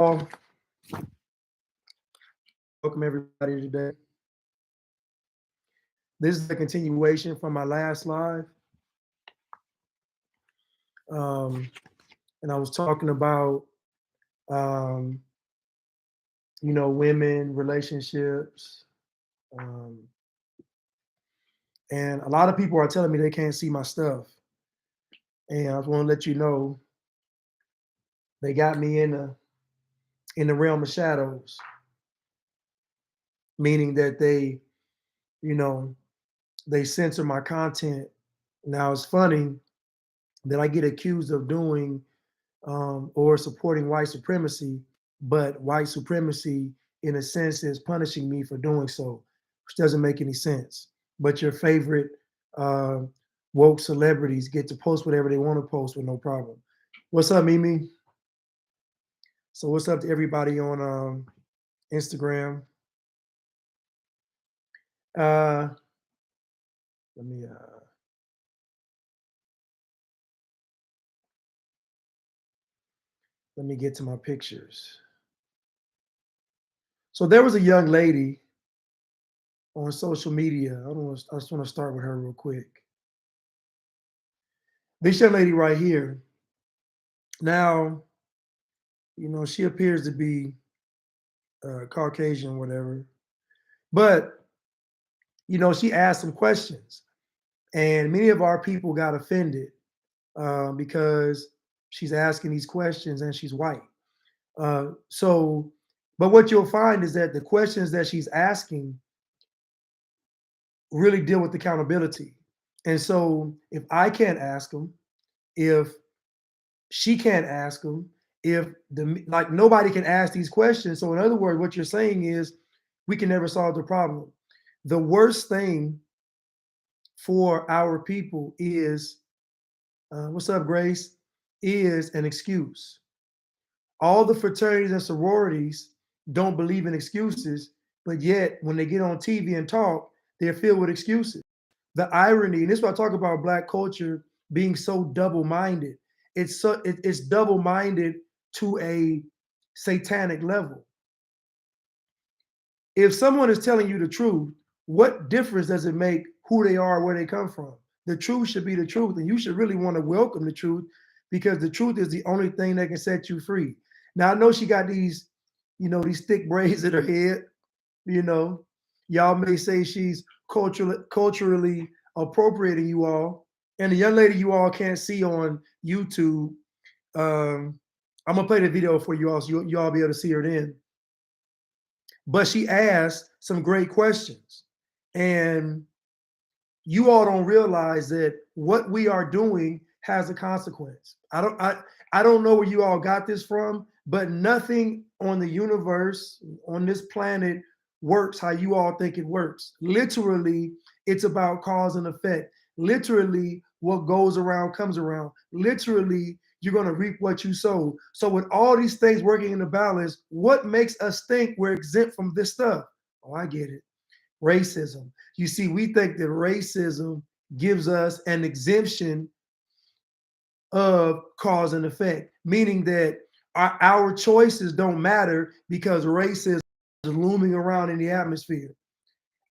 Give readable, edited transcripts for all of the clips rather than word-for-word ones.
Welcome everybody today. This is a continuation from my last live. And I was talking about, women, relationships. And a lot of people are telling me they can't see my stuff. And I just want to let you know, they got me in the realm of shadows, meaning that they censor my content. Now it's funny that I get accused of doing or supporting white supremacy, but white supremacy, in a sense, is punishing me for doing so, which doesn't make any sense. But your favorite woke celebrities get to post whatever they want to post with no problem. What's up, Mimi? So what's up to everybody on Instagram? Let me get to my pictures. So there was a young lady on social media. I just want to start with her real quick. This young lady right here. Now, she appears to be Caucasian, whatever. But, she asked some questions. And many of our people got offended because she's asking these questions and she's white. But what you'll find is that the questions that she's asking really deal with accountability. And so if I can't ask them, if she can't ask them, nobody can ask these questions. So in other words, what you're saying is we can never solve the problem. The worst thing for our people is, what's up, Grace, is an excuse. All the fraternities and sororities don't believe in excuses, but yet when they get on TV and talk, they're filled with excuses. The irony, and this is what I talk about Black culture being so double-minded. It's double-minded to a satanic level. If someone is telling you the truth, what difference does it make who they are, where they come from? The truth should be the truth, and you should really want to welcome the truth, because the truth is the only thing that can set you free. Now I know she got these thick braids in her head. Y'all may say she's culturally appropriating you all. And the young lady you all can't see on YouTube, I'm gonna play the video for you all, so you all be able to see her then. But she asked some great questions, and you all don't realize that what we are doing has a consequence. I don't know where you all got this from, but nothing on the universe, on this planet, works how you all think it works. Literally, it's about cause and effect. Literally, what goes around comes around. Literally, you're going to reap what you sow. So with all these things working in the balance, what makes us think we're exempt from this stuff? Oh, I get it. Racism. You see, we think that racism gives us an exemption of cause and effect, meaning that our choices don't matter because racism is looming around in the atmosphere.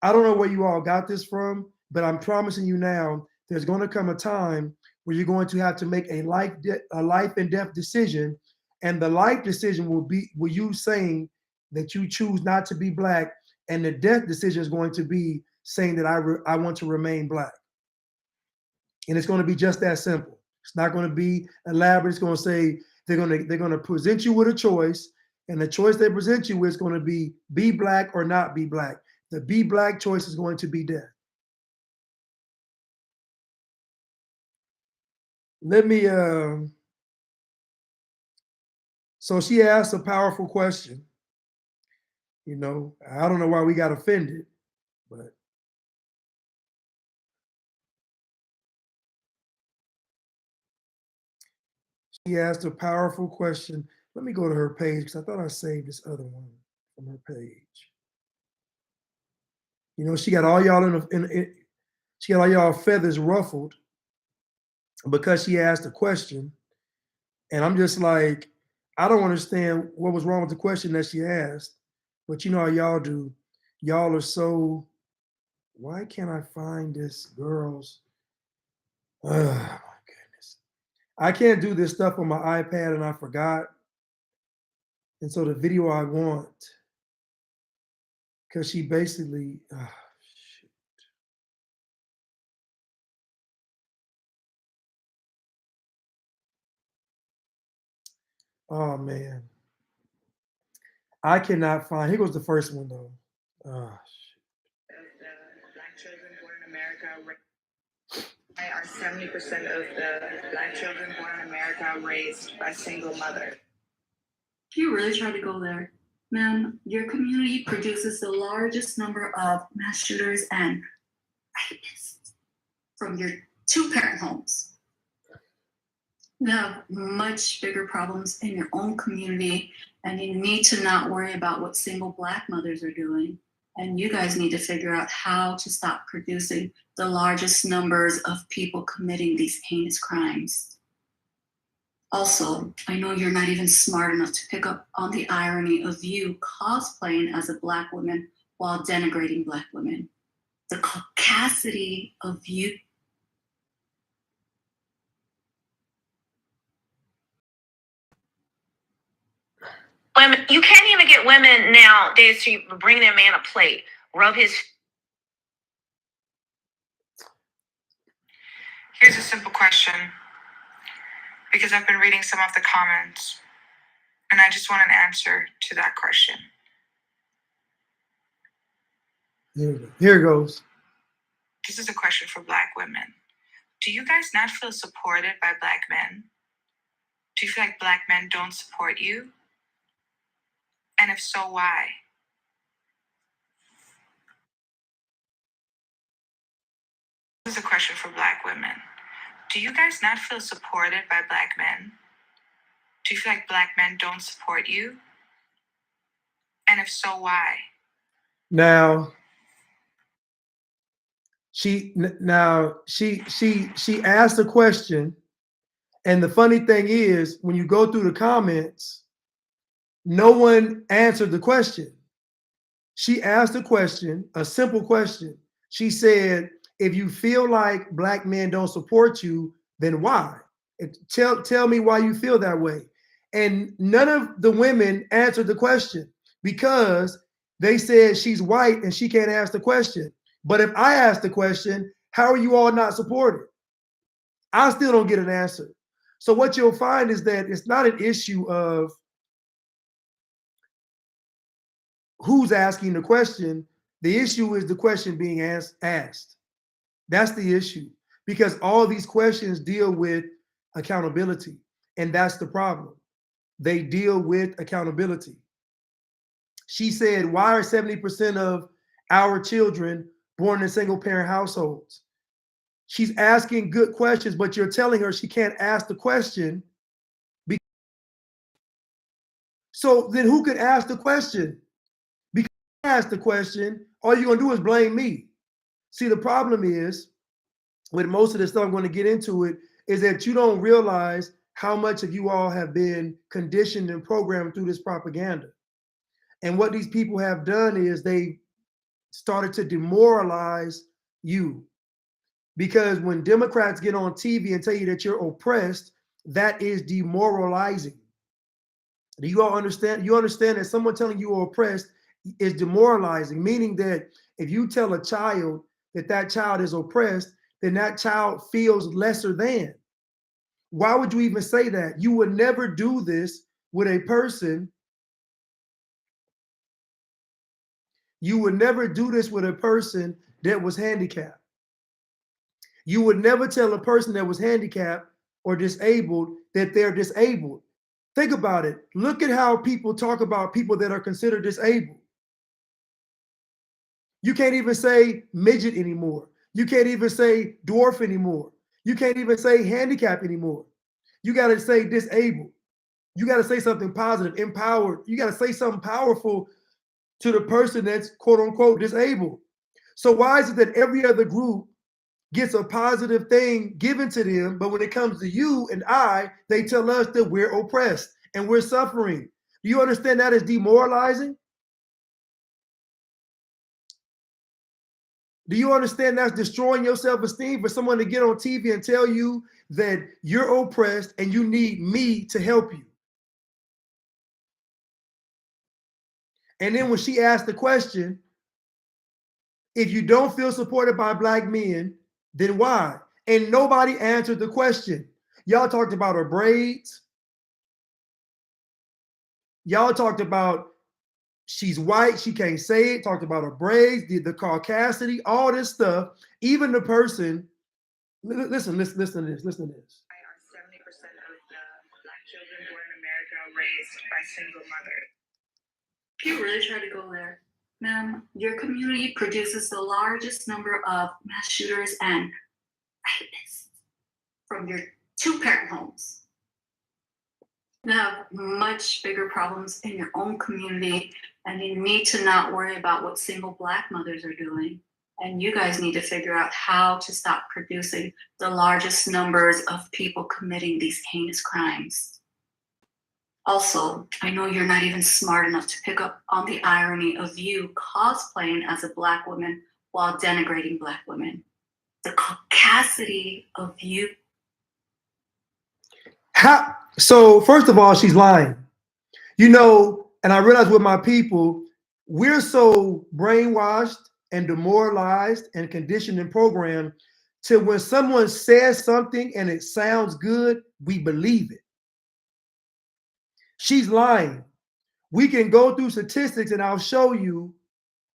I don't know where you all got this from, but I'm promising you now, there's going to come a time where you're going to have to make a life and death decision, and the life decision will be you saying that you choose not to be Black, and the death decision is going to be saying that I want to remain Black. And it's going to be just that simple. It's not going to be elaborate. It's going to say they're going to present you with a choice, and the choice they present you with is going to be Black or not be Black. The be Black choice is going to be death. Let me, so she asked a powerful question. I don't know why we got offended, but she asked a powerful question. Let me go to her page because I thought I saved this other one from her page. She got all y'all she got all y'all feathers ruffled because she asked a question. And I'm just like, I don't understand what was wrong with the question that she asked, but you know how y'all do. Y'all are so, why can't I find this girl's? Oh my goodness. I can't do this stuff on my iPad and I forgot. And so the video I want, because she basically, shit. Oh man. I cannot find, here goes the first one though. Oh, Black children born in America are 70% of the Black children born in America raised by single mother. You really tried to go there. Ma'am, your community produces the largest number of mass shooters and rapists from your two-parent homes. You have much bigger problems in your own community, and you need to not worry about what single Black mothers are doing. And you guys need to figure out how to stop producing the largest numbers of people committing these heinous crimes. Also, I know you're not even smart enough to pick up on the irony of you cosplaying as a Black woman while denigrating Black women. The caucasity of you. Women, you can't even get women nowadays to bring their man a plate, rub his. Here's a simple question, because I've been reading some of the comments, and I just want an answer to that question. Here it goes. This is a question for Black women. Do you guys not feel supported by Black men? Do you feel like Black men don't support you? And if so, why? This is a question for Black women. Do you guys not feel supported by Black men? Do you feel like Black men don't support you? And if so, why? Now she asked a question, and the funny thing is, when you go through the comments, no one answered the question. She asked a question, a simple question. She said, if you feel like Black men don't support you, then why? Tell me why you feel that way. And none of the women answered the question because they said she's white and she can't ask the question. But if I ask the question, how are you all not supported? I still don't get an answer. So what you'll find is that it's not an issue of who's asking the question. The issue is the question being asked. That's the issue, because all these questions deal with accountability, and that's the problem. They deal with accountability. She said, why are 70% of our children born in single parent households? She's asking good questions, but you're telling her she can't ask the question. So then who could ask the question? Because I ask the question, all you're gonna do is blame me. See, the problem is, with most of the stuff I'm going to get into it, is that you don't realize how much of you all have been conditioned and programmed through this propaganda. And what these people have done is they started to demoralize you. Because when Democrats get on TV and tell you that you're oppressed, that is demoralizing. Do you all understand? You understand that someone telling you are oppressed is demoralizing, meaning that if you tell a child that that child is oppressed, then that child feels lesser than. Why would you even say that? You would never do this with a person. You would never do this with a person that was handicapped. You would never tell a person that was handicapped or disabled that they're disabled. Think about it. Look at how people talk about people that are considered disabled. You can't even say midget anymore. You can't even say dwarf anymore. You can't even say handicap anymore. You got to say disabled. You got to say something positive, empowered. You got to say something powerful to the person that's quote unquote disabled. So why is it that every other group gets a positive thing given to them, but when it comes to you and I, they tell us that we're oppressed? and we're suffering. Do you understand that is demoralizing? Do you understand that's destroying your self-esteem for someone to get on TV and tell you that you're oppressed and you need me to help you? And then when she asked the question, if you don't feel supported by Black men, then why? And nobody answered the question. Y'all talked about her braids. Y'all talked about she's white, she can't say it. Talked about her braids, the caucasity, all this stuff. Even the person, listen to this. Listen to this. 70% of the Black children born in America are raised by single mothers. You really try to go there. Ma'am, your community produces the largest number of mass shooters and rapists from your two-parent homes. You have much bigger problems in your own community, and you need to not worry about what single Black mothers are doing. And you guys need to figure out how to stop producing the largest numbers of people committing these heinous crimes. Also, I know you're not even smart enough to pick up on the irony of you cosplaying as a Black woman while denigrating Black women. The caucasity of you. So first of all, she's lying. You know, and I realize with my people, we're so brainwashed and demoralized and conditioned and programmed to when someone says something and it sounds good, we believe it. She's lying. We can go through statistics and I'll show you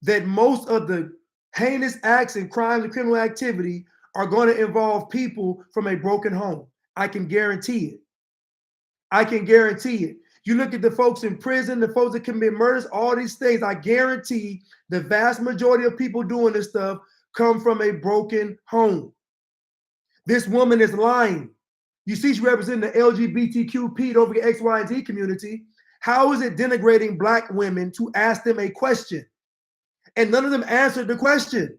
that most of the heinous acts and crimes and criminal activity are going to involve people from a broken home. I can guarantee it. I can guarantee it. You look at the folks in prison, the folks that commit murders, all these things, I guarantee the vast majority of people doing this stuff come from a broken home. This woman is lying. You see, she represents the LGBTQ P over the X, Y, and Z community. How is it denigrating Black women to ask them a question? And none of them answered the question.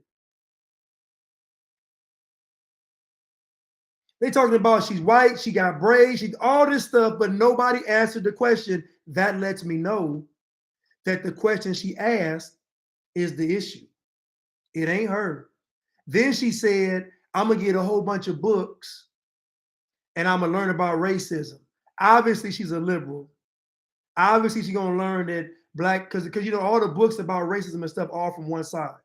They talking about she's white, she got braids, she all this stuff, but nobody answered the question. That lets me know that the question she asked is the issue. It ain't her. Then she said, I'm gonna get a whole bunch of books and I'm gonna learn about racism. Obviously, she's a liberal. Obviously, she's gonna learn that Black, because you know, all the books about racism and stuff are from one side.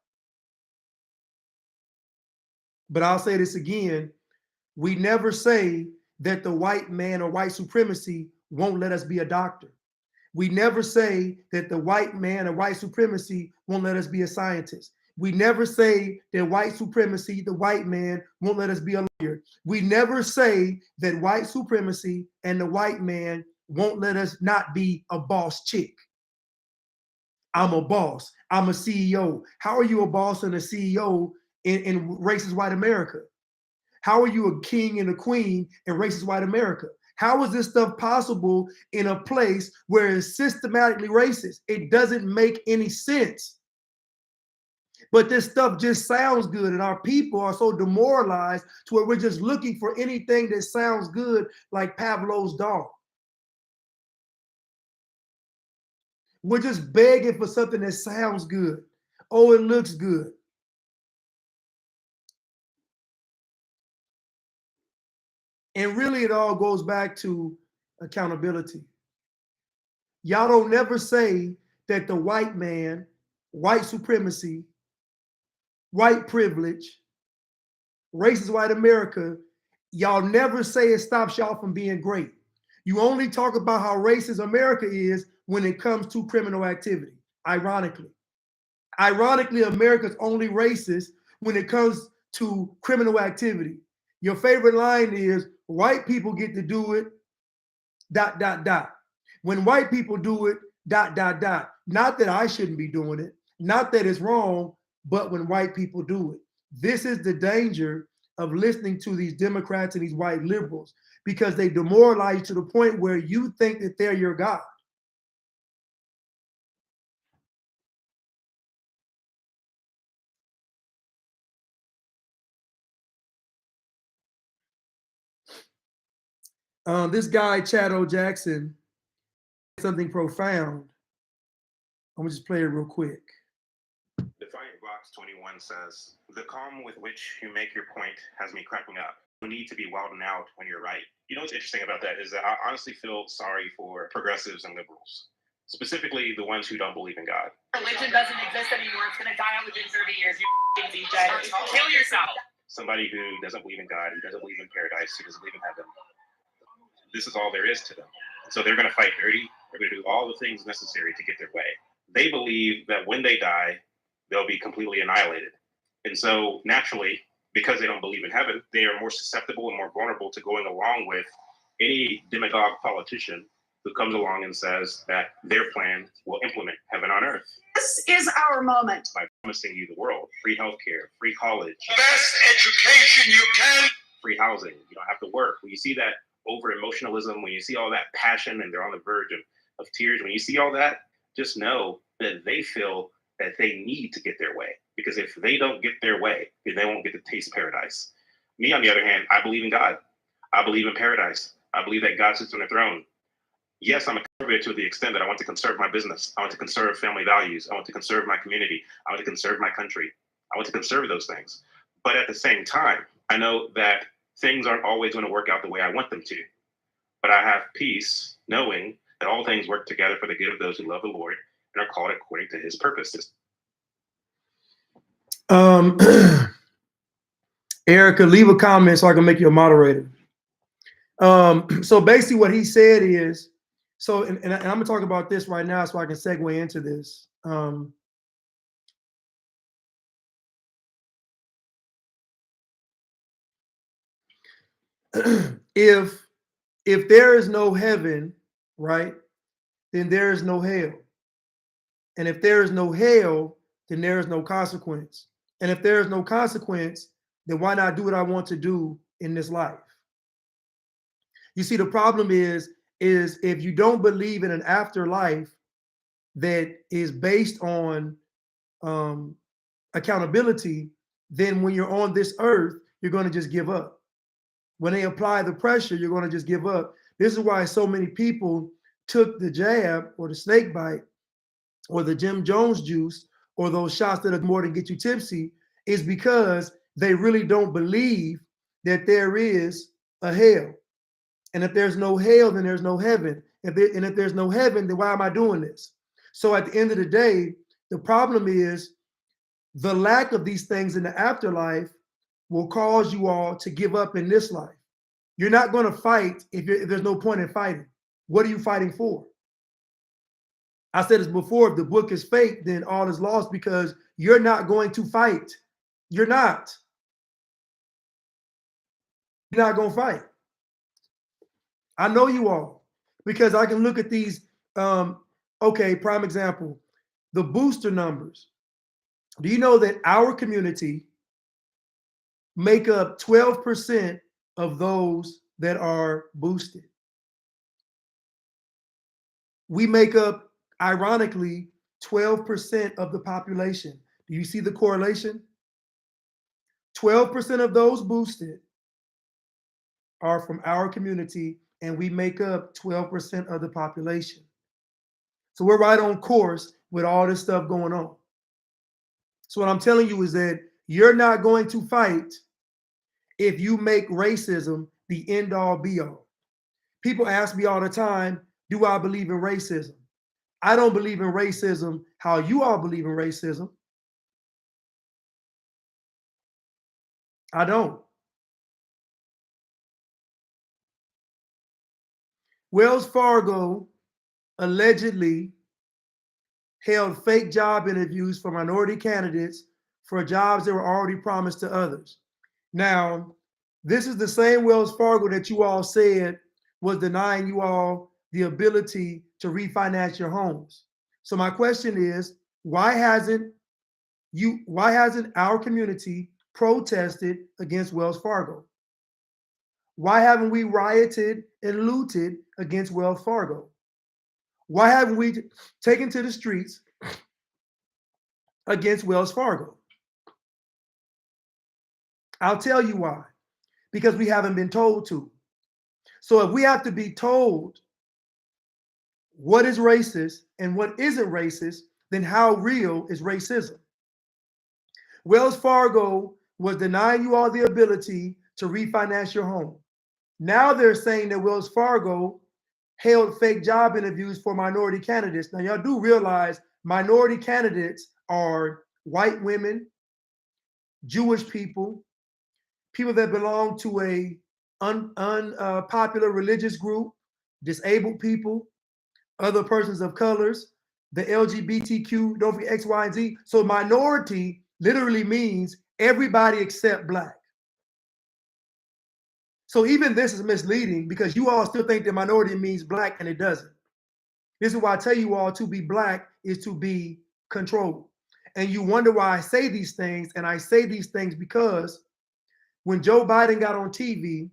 But I'll say this again. We never say that the white man or white supremacy won't let us be a doctor. We never say that the white man or white supremacy won't let us be a scientist. We never say that white supremacy, the white man, won't let us be a lawyer. We never say that white supremacy and the white man won't let us not be a boss chick. I'm a boss. I'm a CEO. How are you a boss and a CEO in racist white America? How are you a king and a queen in racist white America? How is this stuff possible in a place where it's systematically racist? It doesn't make any sense. But this stuff just sounds good, and our people are so demoralized to where we're just looking for anything that sounds good, like Pavlov's dog. We're just begging for something that sounds good. Oh, it looks good. And really, it all goes back to accountability. Y'all don't never say that the white man, white supremacy, white privilege, racist white America, y'all never say it stops y'all from being great. You only talk about how racist America is when it comes to criminal activity, ironically. Ironically, America's only racist when it comes to criminal activity. Your favorite line is, white people get to do it, ... When white people do it, ... Not that I shouldn't be doing it, not that it's wrong, but when white people do it. This is the danger of listening to these Democrats and these white liberals, because they demoralize you to the point where you think that they're your God. This guy, Chad O. Jackson, something profound. I'm gonna just play it real quick. Defiant Box 21 says, "The calm with which you make your point has me cracking up. You need to be wilding out when you're right." You know what's interesting about that is that I honestly feel sorry for progressives and liberals, specifically the ones who don't believe in God. Religion doesn't exist anymore. It's going to die out within 30 years. You DJ. Kill yourself. Somebody who doesn't believe in God, who doesn't believe in paradise, who doesn't believe in heaven, this is all there is to them. So they're going to fight dirty. They're going to do all the things necessary to get their way. They believe that when they die, they'll be completely annihilated. And so naturally, because they don't believe in heaven, they are more susceptible and more vulnerable to going along with any demagogue politician who comes along and says that their plan will implement heaven on earth. This is our moment. By promising you the world, free healthcare, free college, best education you can, free housing, you don't have to work. When you see that over emotionalism, when you see all that passion and they're on the verge of tears, when you see all that, just know that they feel that they need to get their way. Because if they don't get their way, then they won't get to taste paradise. Me, on the other hand, I believe in God. I believe in paradise. I believe that God sits on the throne. Yes, I'm a conservative to the extent that I want to conserve my business. I want to conserve family values. I want to conserve my community. I want to conserve my country. I want to conserve those things. But at the same time, I know that things aren't always going to work out the way I want them to. But I have peace knowing that all things work together for the good of those who love the Lord and are called according to his purposes. Erica, leave a comment so I can make you a moderator. So basically what he said is, and I'm gonna talk about this right now so I can segue into this. If there is no heaven, right, then there is no hell. And if there is no hell, then there is no consequence. And if there is no consequence, then why not do what I want to do in this life? You see, the problem is if you don't believe in an afterlife that is based on accountability, then when you're on this earth, you're going to just give up. When they apply the pressure, you're going to just give up. This is why so many people took the jab or the snake bite or the Jim Jones juice or those shots that are more than get you tipsy, is because they really don't believe that there is a hell. And if there's no hell, then there's no heaven. And if there's no heaven, then why am I doing this? So at the end of the day, the problem is the lack of these things in the afterlife will cause you all to give up in this life. You're not going to fight if there's no point in fighting. What are you fighting for? I said this before, if the book is fake, then all is lost because you're not going to fight. You're not. You're not going to fight. I know you all because I can look at these. Okay, prime example, the booster numbers. Do you know that our community make up 12% of those that are boosted? We make up, ironically, 12% of the population. Do you see the correlation? 12% of those boosted are from our community, and we make up 12% of the population. So we're right on course with all this stuff going on. So what I'm telling you is that you're not going to fight if you make racism the end all be all. People ask me all the time, do I believe in racism? I don't believe in racism how you all believe in racism. I don't. Wells Fargo allegedly held fake job interviews for minority candidates for jobs that were already promised to others. Now, this is the same Wells Fargo that you all said was denying you all the ability to refinance your homes. So my question is, why hasn't our community protested against Wells Fargo? Why haven't we rioted and looted against Wells Fargo? Why haven't we taken to the streets against Wells Fargo? I'll tell you why. Because we haven't been told to. So if we have to be told what is racist and what isn't racist, then how real is racism? Wells Fargo was denying you all the ability to refinance your home. Now they're saying that Wells Fargo held fake job interviews for minority candidates. Now, y'all do realize minority candidates are white women, Jewish people, people that belong to a unpopular religious group, disabled people, other persons of colors, the LGBTQ, don't forget X, Y, and Z. So minority literally means everybody except black. So even this is misleading because you all still think that minority means black and it doesn't. This is why I tell you all to be black is to be controlled. And you wonder why I say these things. And I say these things because when Joe Biden got on TV,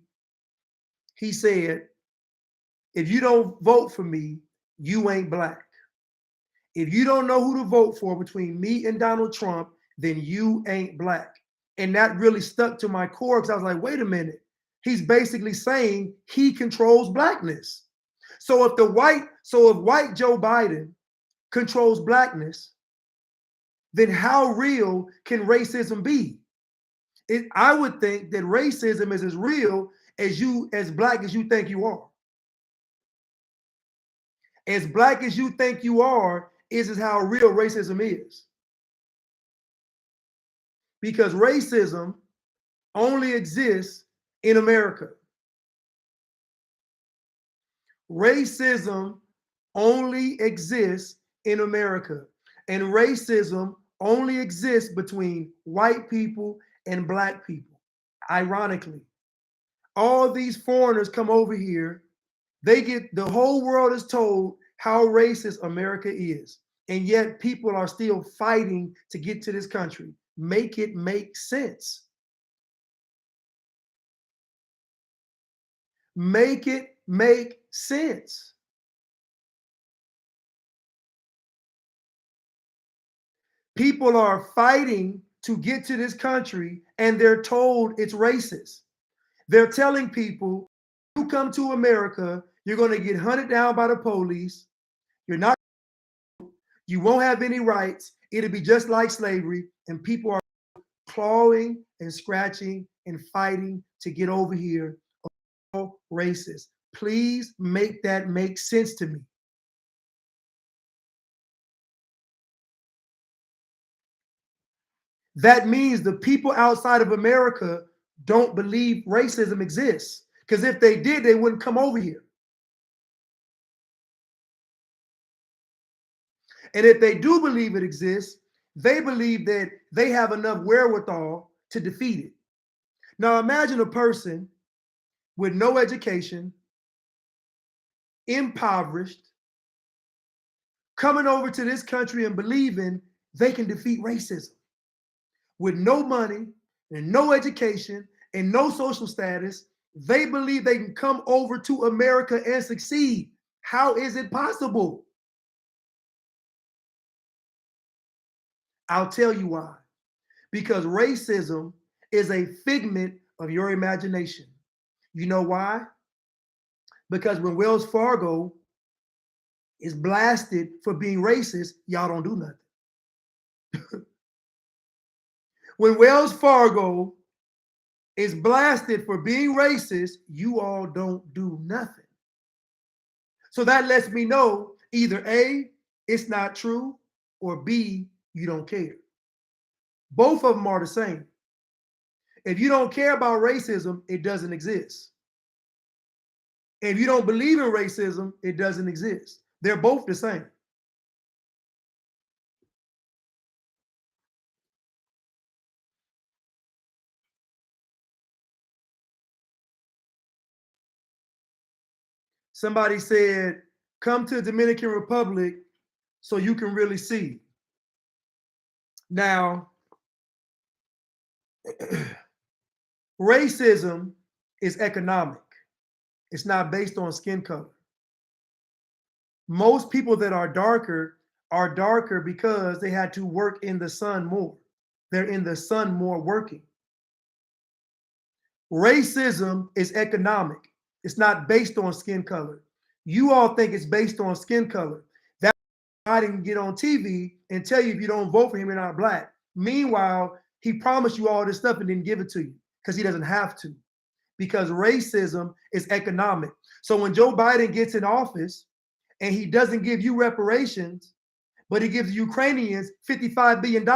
he said, if you don't vote for me, you ain't black. If you don't know who to vote for between me and Donald Trump, then you ain't black. And that really stuck to my core because I was like, wait a minute. He's basically saying he controls blackness. So if white Joe Biden controls blackness, then how real can racism be? I would think that racism is as real as black as you think you are. As black as you think you are is how real racism is. Because racism only exists in America. Racism only exists in America. And racism only exists between white people and black people. Ironically, all these foreigners come over here, the whole world is told how racist America is. And yet people are still fighting to get to this country. Make it make sense. Make it make sense. People are fighting to get to this country and they're told it's racist. They're telling people, you come to America, you're going to get hunted down by the police. You won't have any rights. It'll be just like slavery. And people are clawing and scratching and fighting to get over here. All racist. Please make that make sense to me. That means the people outside of America don't believe racism exists. Because if they did, they wouldn't come over here. And if they do believe it exists, they believe that they have enough wherewithal to defeat it. Now imagine a person with no education, impoverished, coming over to this country and believing they can defeat racism. With no money and no education and no social status, they believe they can come over to America and succeed. How is it possible? I'll tell you why. Because racism is a figment of your imagination. You know why? Because when Wells Fargo is blasted for being racist, y'all don't do nothing. When Wells Fargo is blasted for being racist, you all don't do nothing. So that lets me know either A, it's not true, or B, you don't care. Both of them are the same. If you don't care about racism, it doesn't exist. If you don't believe in racism, it doesn't exist. They're both the same. Somebody said, come to the Dominican Republic so you can really see. Now, racism is economic. It's not based on skin color. Most people that are darker because they had to work in the sun more. They're in the sun more working. Racism is economic. It's not based on skin color. You all think it's based on skin color. That's why Biden can get on TV and tell you if you don't vote for him, you're not black. Meanwhile, he promised you all this stuff and didn't give it to you because he doesn't have to. Because racism is economic. So when Joe Biden gets in office and he doesn't give you reparations, but he gives Ukrainians $55 billion,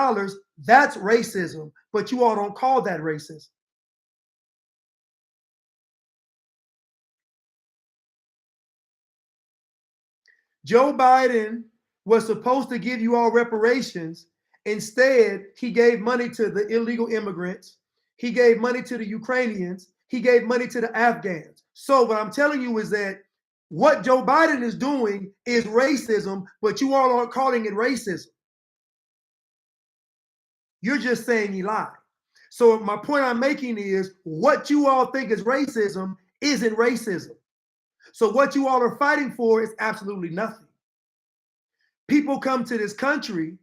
that's racism. But you all don't call that racism. Joe Biden was supposed to give you all reparations. Instead, he gave money to the illegal immigrants. He gave money to the Ukrainians. He gave money to the Afghans. So what I'm telling you is that what Joe Biden is doing is racism, but you all aren't calling it racism. You're just saying he lied. So my point I'm making is what you all think is racism isn't racism. So what you all are fighting for is absolutely nothing. People come to this country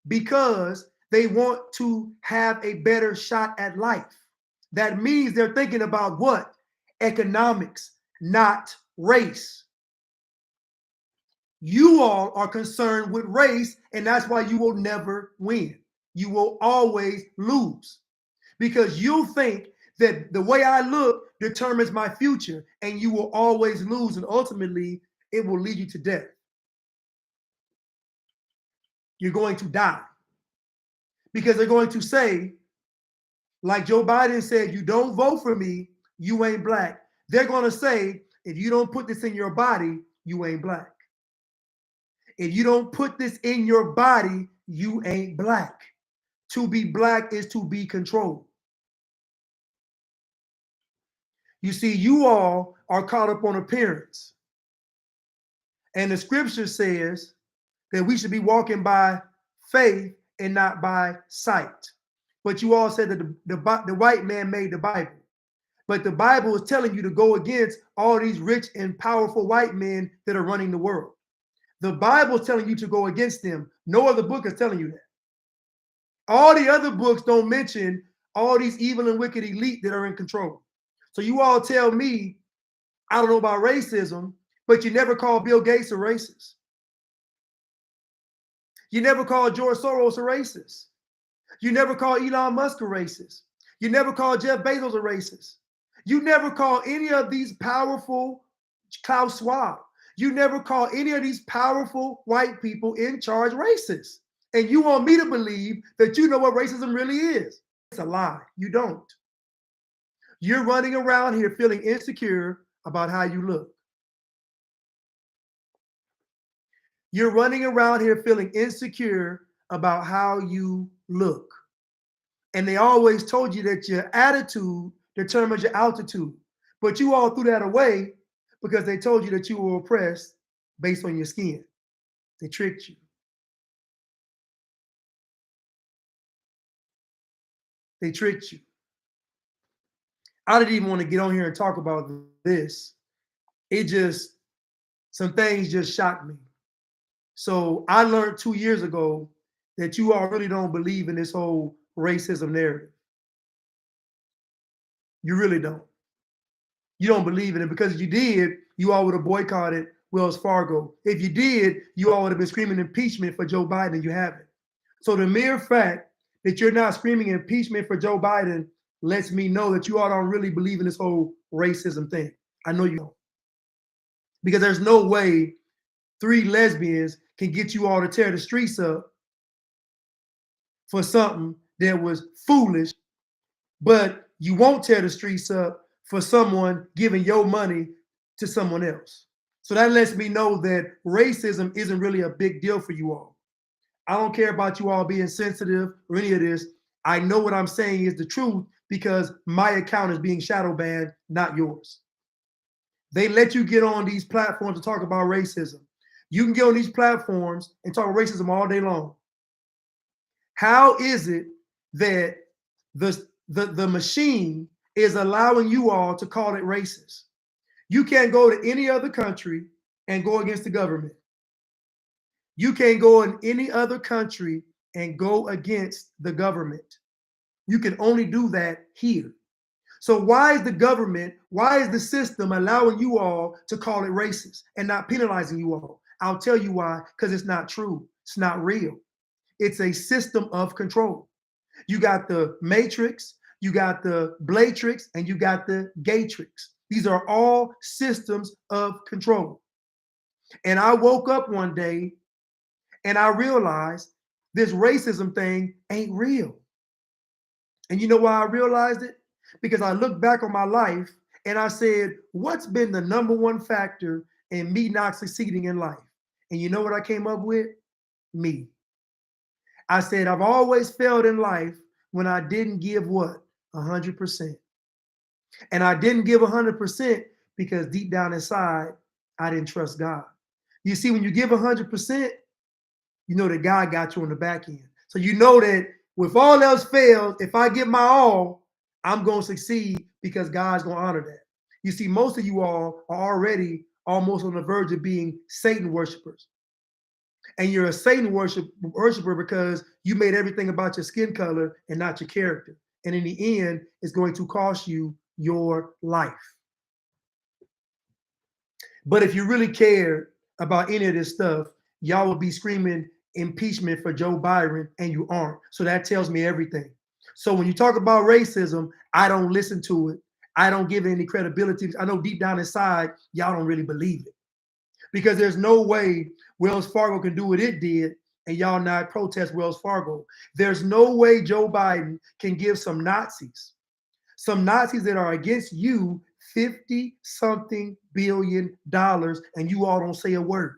because they want to have a better shot at life. That means they're thinking about what? Economics, not race. You all are concerned with race, and that's why you will never win. You will always lose because you think that the way I look determines my future, and you will always lose, and ultimately it will lead you to death. You're going to die because they're going to say, like Joe Biden said, you don't vote for me, you ain't black. They're going to say, if you don't put this in your body, you ain't black. If you don't put this in your body, you ain't black. To be black is to be controlled. You see, you all are caught up on appearance. And the scripture says that we should be walking by faith and not by sight. But you all said that the white man made the Bible. But the Bible is telling you to go against all these rich and powerful white men that are running the world. The Bible is telling you to go against them. No other book is telling you that. All the other books don't mention all these evil and wicked elite that are in control. So you all tell me, I don't know about racism, but you never call Bill Gates a racist. You never call George Soros a racist. You never call Elon Musk a racist. You never call Jeff Bezos a racist. You never call any of these powerful, Klaus Schwab. You never call any of these powerful white people in charge racist. And you want me to believe that you know what racism really is. It's a lie. You don't. You're running around here feeling insecure about how you look. You're running around here feeling insecure about how you look. And they always told you that your attitude determines your altitude. But you all threw that away because they told you that you were oppressed based on your skin. They tricked you. They tricked you. I didn't even want to get on here and talk about this. Some things just shocked me. So I learned 2 years ago that you all really don't believe in this whole racism narrative. You really don't. You don't believe in it because if you did, you all would have boycotted Wells Fargo. If you did, you all would have been screaming impeachment for Joe Biden, and you haven't. So the mere fact that you're not screaming impeachment for Joe Biden lets me know that you all don't really believe in this whole racism thing. I know you don't. Because there's no way 3 lesbians can get you all to tear the streets up for something that was foolish, but you won't tear the streets up for someone giving your money to someone else. So that lets me know that racism isn't really a big deal for you all. I don't care about you all being sensitive or any of this. I know what I'm saying is the truth because my account is being shadow banned, not yours. They let you get on these platforms to talk about racism. You can get on these platforms and talk racism all day long. How is it that the machine is allowing you all to call it racist? You can't go to any other country and go against the government. You can't go in any other country and go against the government. You can only do that here. So why is the government, why is the system allowing you all to call it racist and not penalizing you all? I'll tell you why, because it's not true. It's not real. It's a system of control. You got the matrix, you got the blatrix, and you got the gatrix. These are all systems of control. And I woke up one day and I realized this racism thing ain't real. And you know why I realized it? Because I looked back on my life and I said, what's been the number one factor in me not succeeding in life? And you know what I came up with? Me. I said, I've always failed in life when I didn't give what? 100%. And I didn't give 100% because deep down inside, I didn't trust God. You see, when you give 100%, you know that God got you on the back end. So you know that if all else fails, if I give my all, I'm going to succeed because God's going to honor that. You see, most of you all are already almost on the verge of being Satan worshipers. And you're a Satan worshiper because you made everything about your skin color and not your character. And in the end, it's going to cost you your life. But if you really cared about any of this stuff, y'all would be screaming impeachment for Joe Biden, and you aren't. So that tells me everything. So when you talk about racism, I don't listen to it. I don't give it any credibility. I know deep down inside, y'all don't really believe it. Because there's no way Wells Fargo can do what it did and y'all not protest Wells Fargo. There's no way Joe Biden can give some Nazis that are against you, $50-something billion, and you all don't say a word.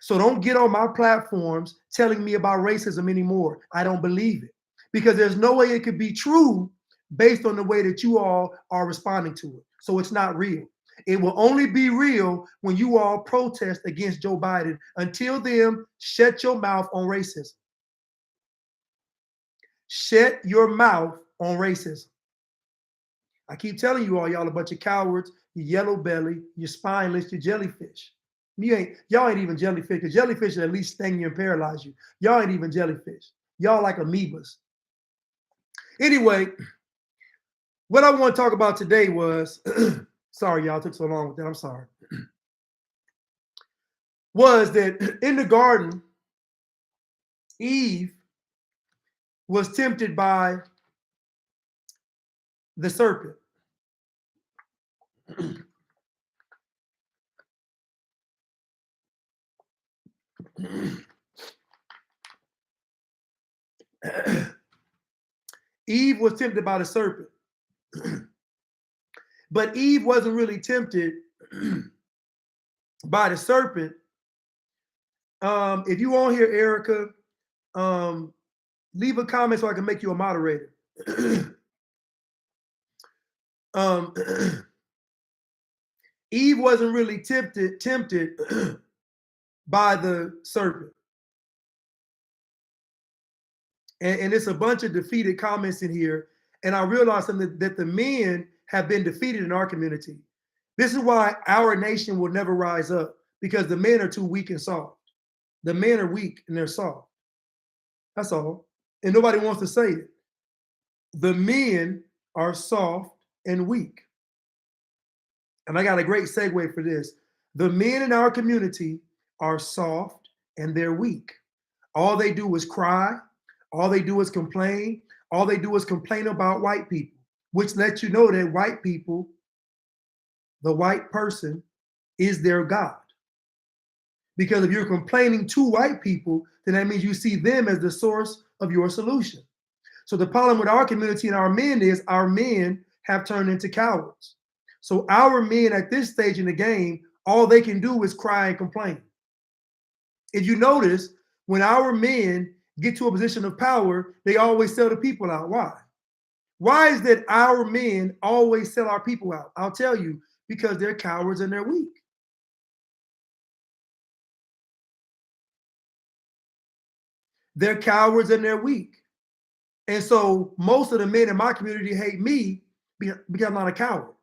So don't get on my platforms telling me about racism anymore. I don't believe it. Because there's no way it could be true based on the way that you all are responding to it. So it's not real. It will only be real when you all protest against Joe Biden. Until then, shut your mouth on racism. Shut your mouth on racism. I keep telling you all, y'all a bunch of cowards, you yellow belly, you're spineless, you're jellyfish. Y'all ain't even jellyfish, because jellyfish at least sting you and paralyze you. Y'all ain't even jellyfish. Y'all like amoebas. Anyway, what I want to talk about today was, sorry, y'all took so long with that, I'm sorry. Was that in the garden, Eve was tempted by the serpent. Eve was tempted by the serpent. But Eve wasn't really tempted by the serpent. If you want here, Erica, leave a comment so I can make you a moderator. Eve wasn't really tempted by the serpent. And it's a bunch of defeated comments in here. And I realized something that the men have been defeated in our community. This is why our nation will never rise up, because the men are too weak and soft. The men are weak and they're soft. That's all. And nobody wants to say it. The men are soft and weak. And I got a great segue for this. The men in our community are soft and they're weak. All they do is cry. All they do is complain. All they do is complain about white people, which lets you know that white people, the white person, is their God. Because if you're complaining to white people, then that means you see them as the source of your solution. So the problem with our community and our men is our men have turned into cowards. So our men at this stage in the game, all they can do is cry and complain. If you notice, when our men get to a position of power, they always sell the people out. Why? Why is that our men always sell our people out? I'll tell you, because they're cowards and they're weak. They're cowards and they're weak. And so most of the men in my community hate me because I'm not a coward.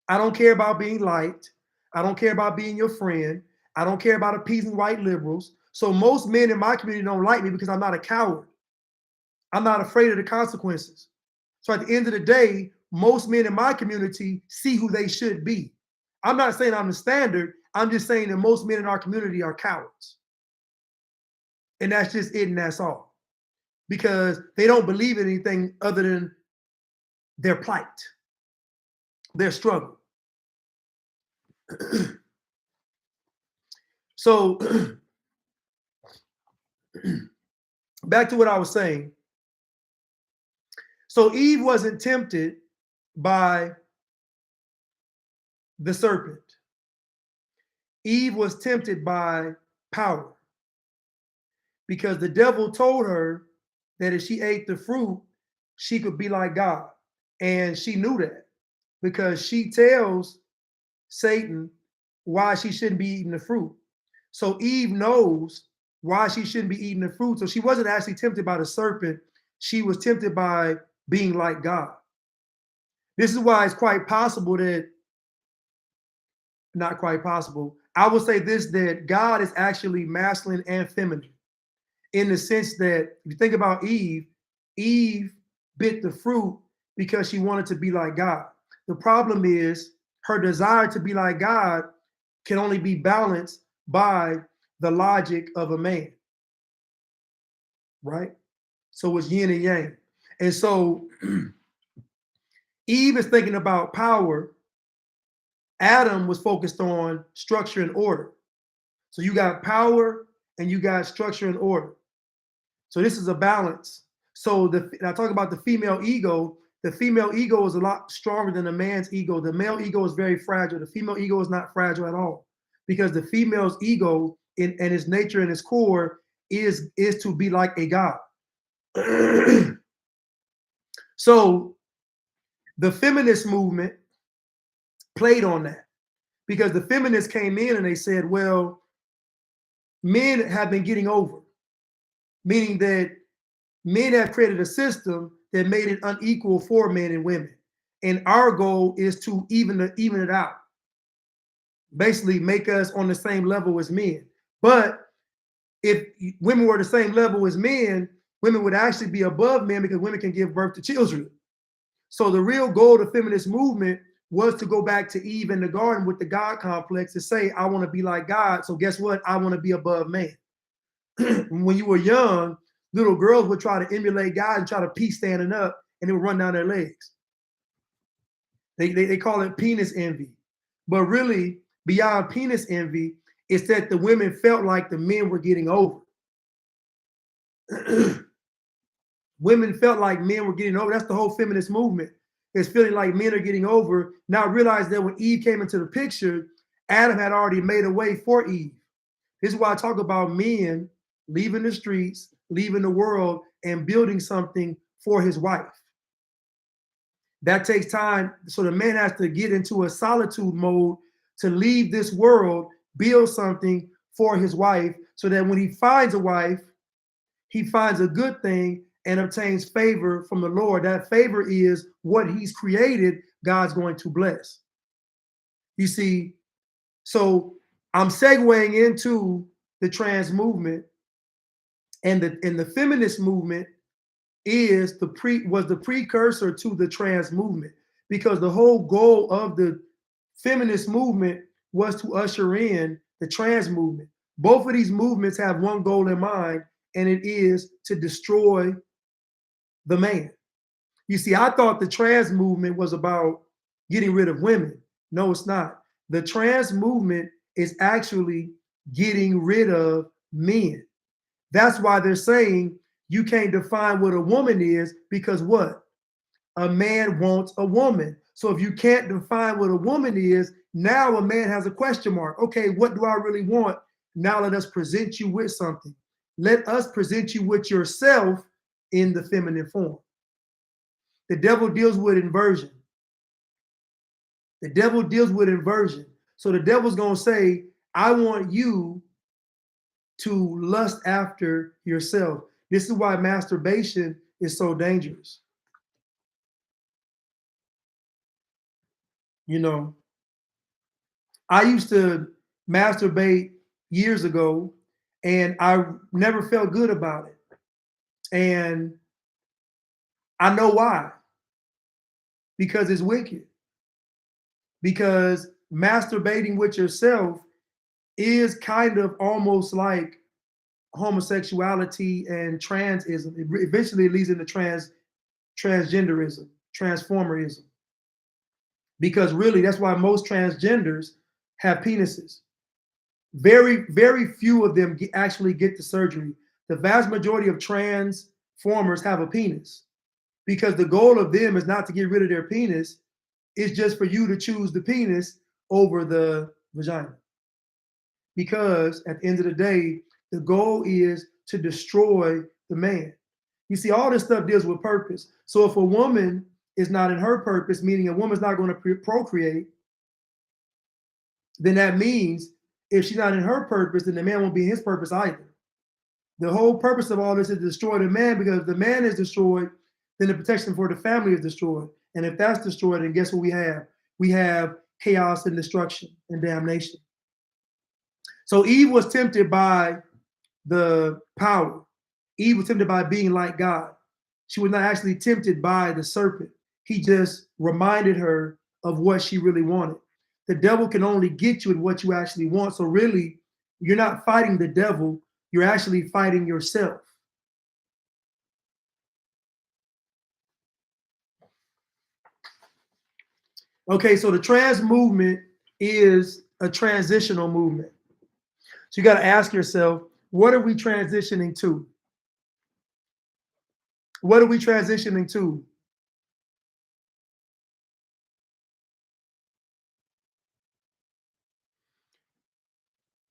I don't care about being liked. I don't care about being your friend. I don't care about appeasing white liberals. So most men in my community don't like me because I'm not a coward. I'm not afraid of the consequences. So at the end of the day, most men in my community see who they should be. I'm not saying I'm the standard. I'm just saying that most men in our community are cowards. And that's just it, and that's all. Because they don't believe in anything other than their plight, their struggle. So back to what I was saying. So Eve wasn't tempted by the serpent. Eve was tempted by power, because the devil told her that if she ate the fruit, she could be like God. And she knew that, because she tells Satan why she shouldn't be eating the fruit. So Eve knows why she shouldn't be eating the fruit. So she wasn't actually tempted by the serpent. She was tempted by being like God. This is why it's quite possible that, not quite possible, I would say this, that God is actually masculine and feminine, in the sense that if you think about Eve, Eve bit the fruit because she wanted to be like God. The problem is her desire to be like God can only be balanced by the logic of a man, right? So it's yin and yang. And so Eve is thinking about power. Adam was focused on structure and order. So you got power and you got structure and order. So this is a balance. So I talk about the female ego. The female ego is a lot stronger than the man's ego. The male ego is very fragile. The female ego is not fragile at all, because the female's ego and its nature and its core is to be like a god. So the feminist movement played on that, because the feminists came in and they said, well, men have been getting over, meaning that men have created a system that made it unequal for men and women. And our goal is to even it out. Basically make us on the same level as men. But if women were the same level as men, women would actually be above men, because women can give birth to children. So the real goal of the feminist movement was to go back to Eve in the garden with the God complex, to say, I want to be like God. So guess what? I want to be above man. When you were young, little girls would try to emulate guys and try to pee standing up, and they would run down their legs. They call it penis envy. But really, beyond penis envy, it's that the women felt like the men were getting over. Women felt like men were getting over. That's the whole feminist movement. It's feeling like men are getting over. Now realize that when Eve came into the picture, Adam had already made a way for Eve. This is why I talk about men leaving the streets, leaving the world, and building something for his wife. That takes time. So the man has to get into a solitude mode to leave this world, build something for his wife, so that when he finds a wife, he finds a good thing and obtains favor from the Lord. That favor is what he's created, God's going to bless. You see, so I'm segueing into the trans movement, and the feminist movement was the precursor to the trans movement, because the whole goal of the feminist movement was to usher in the trans movement. Both of these movements have one goal in mind, and it is to destroy the man. You see, I thought the trans movement was about getting rid of women. No, it's not. The trans movement is actually getting rid of men. That's why they're saying you can't define what a woman is, because what? A man wants a woman. So if you can't define what a woman is, now a man has a question mark. Okay, what do I really want? Now let us present you with something. Let us present you with yourself in the feminine form. The devil deals with inversion. The devil deals with inversion. So the devil's going to say, I want you to lust after yourself. This is why masturbation is so dangerous. You know, I used to masturbate years ago, and I never felt good about it. And I know why. because it's wicked. Because masturbating with yourself is kind of almost like homosexuality and transism. It eventually leads into transgenderism, transformerism. Because really, that's why most transgenders have penises. Very, very few of them actually get the surgery. The vast majority of transformers have a penis because the goal of them is not to get rid of their penis. It's just for you to choose the penis over the vagina. Because at the end of the day, the goal is to destroy the man. You see, all this stuff deals with purpose. So if a woman is not in her purpose, meaning a woman's not going to procreate, then that means if she's not in her purpose, then the man won't be in his purpose either. The whole purpose of all this is to destroy the man, because if the man is destroyed, then the protection for the family is destroyed. And if that's destroyed, then guess what we have? We have chaos and destruction and damnation. So Eve was tempted by the power. Eve was tempted by being like God. She was not actually tempted by the serpent. He just reminded her of what she really wanted. The devil can only get you at what you actually want. So really, you're not fighting the devil. You're actually fighting yourself. Okay, so the trans movement is a transitional movement. So you got to ask yourself, what are we transitioning to? What are we transitioning to?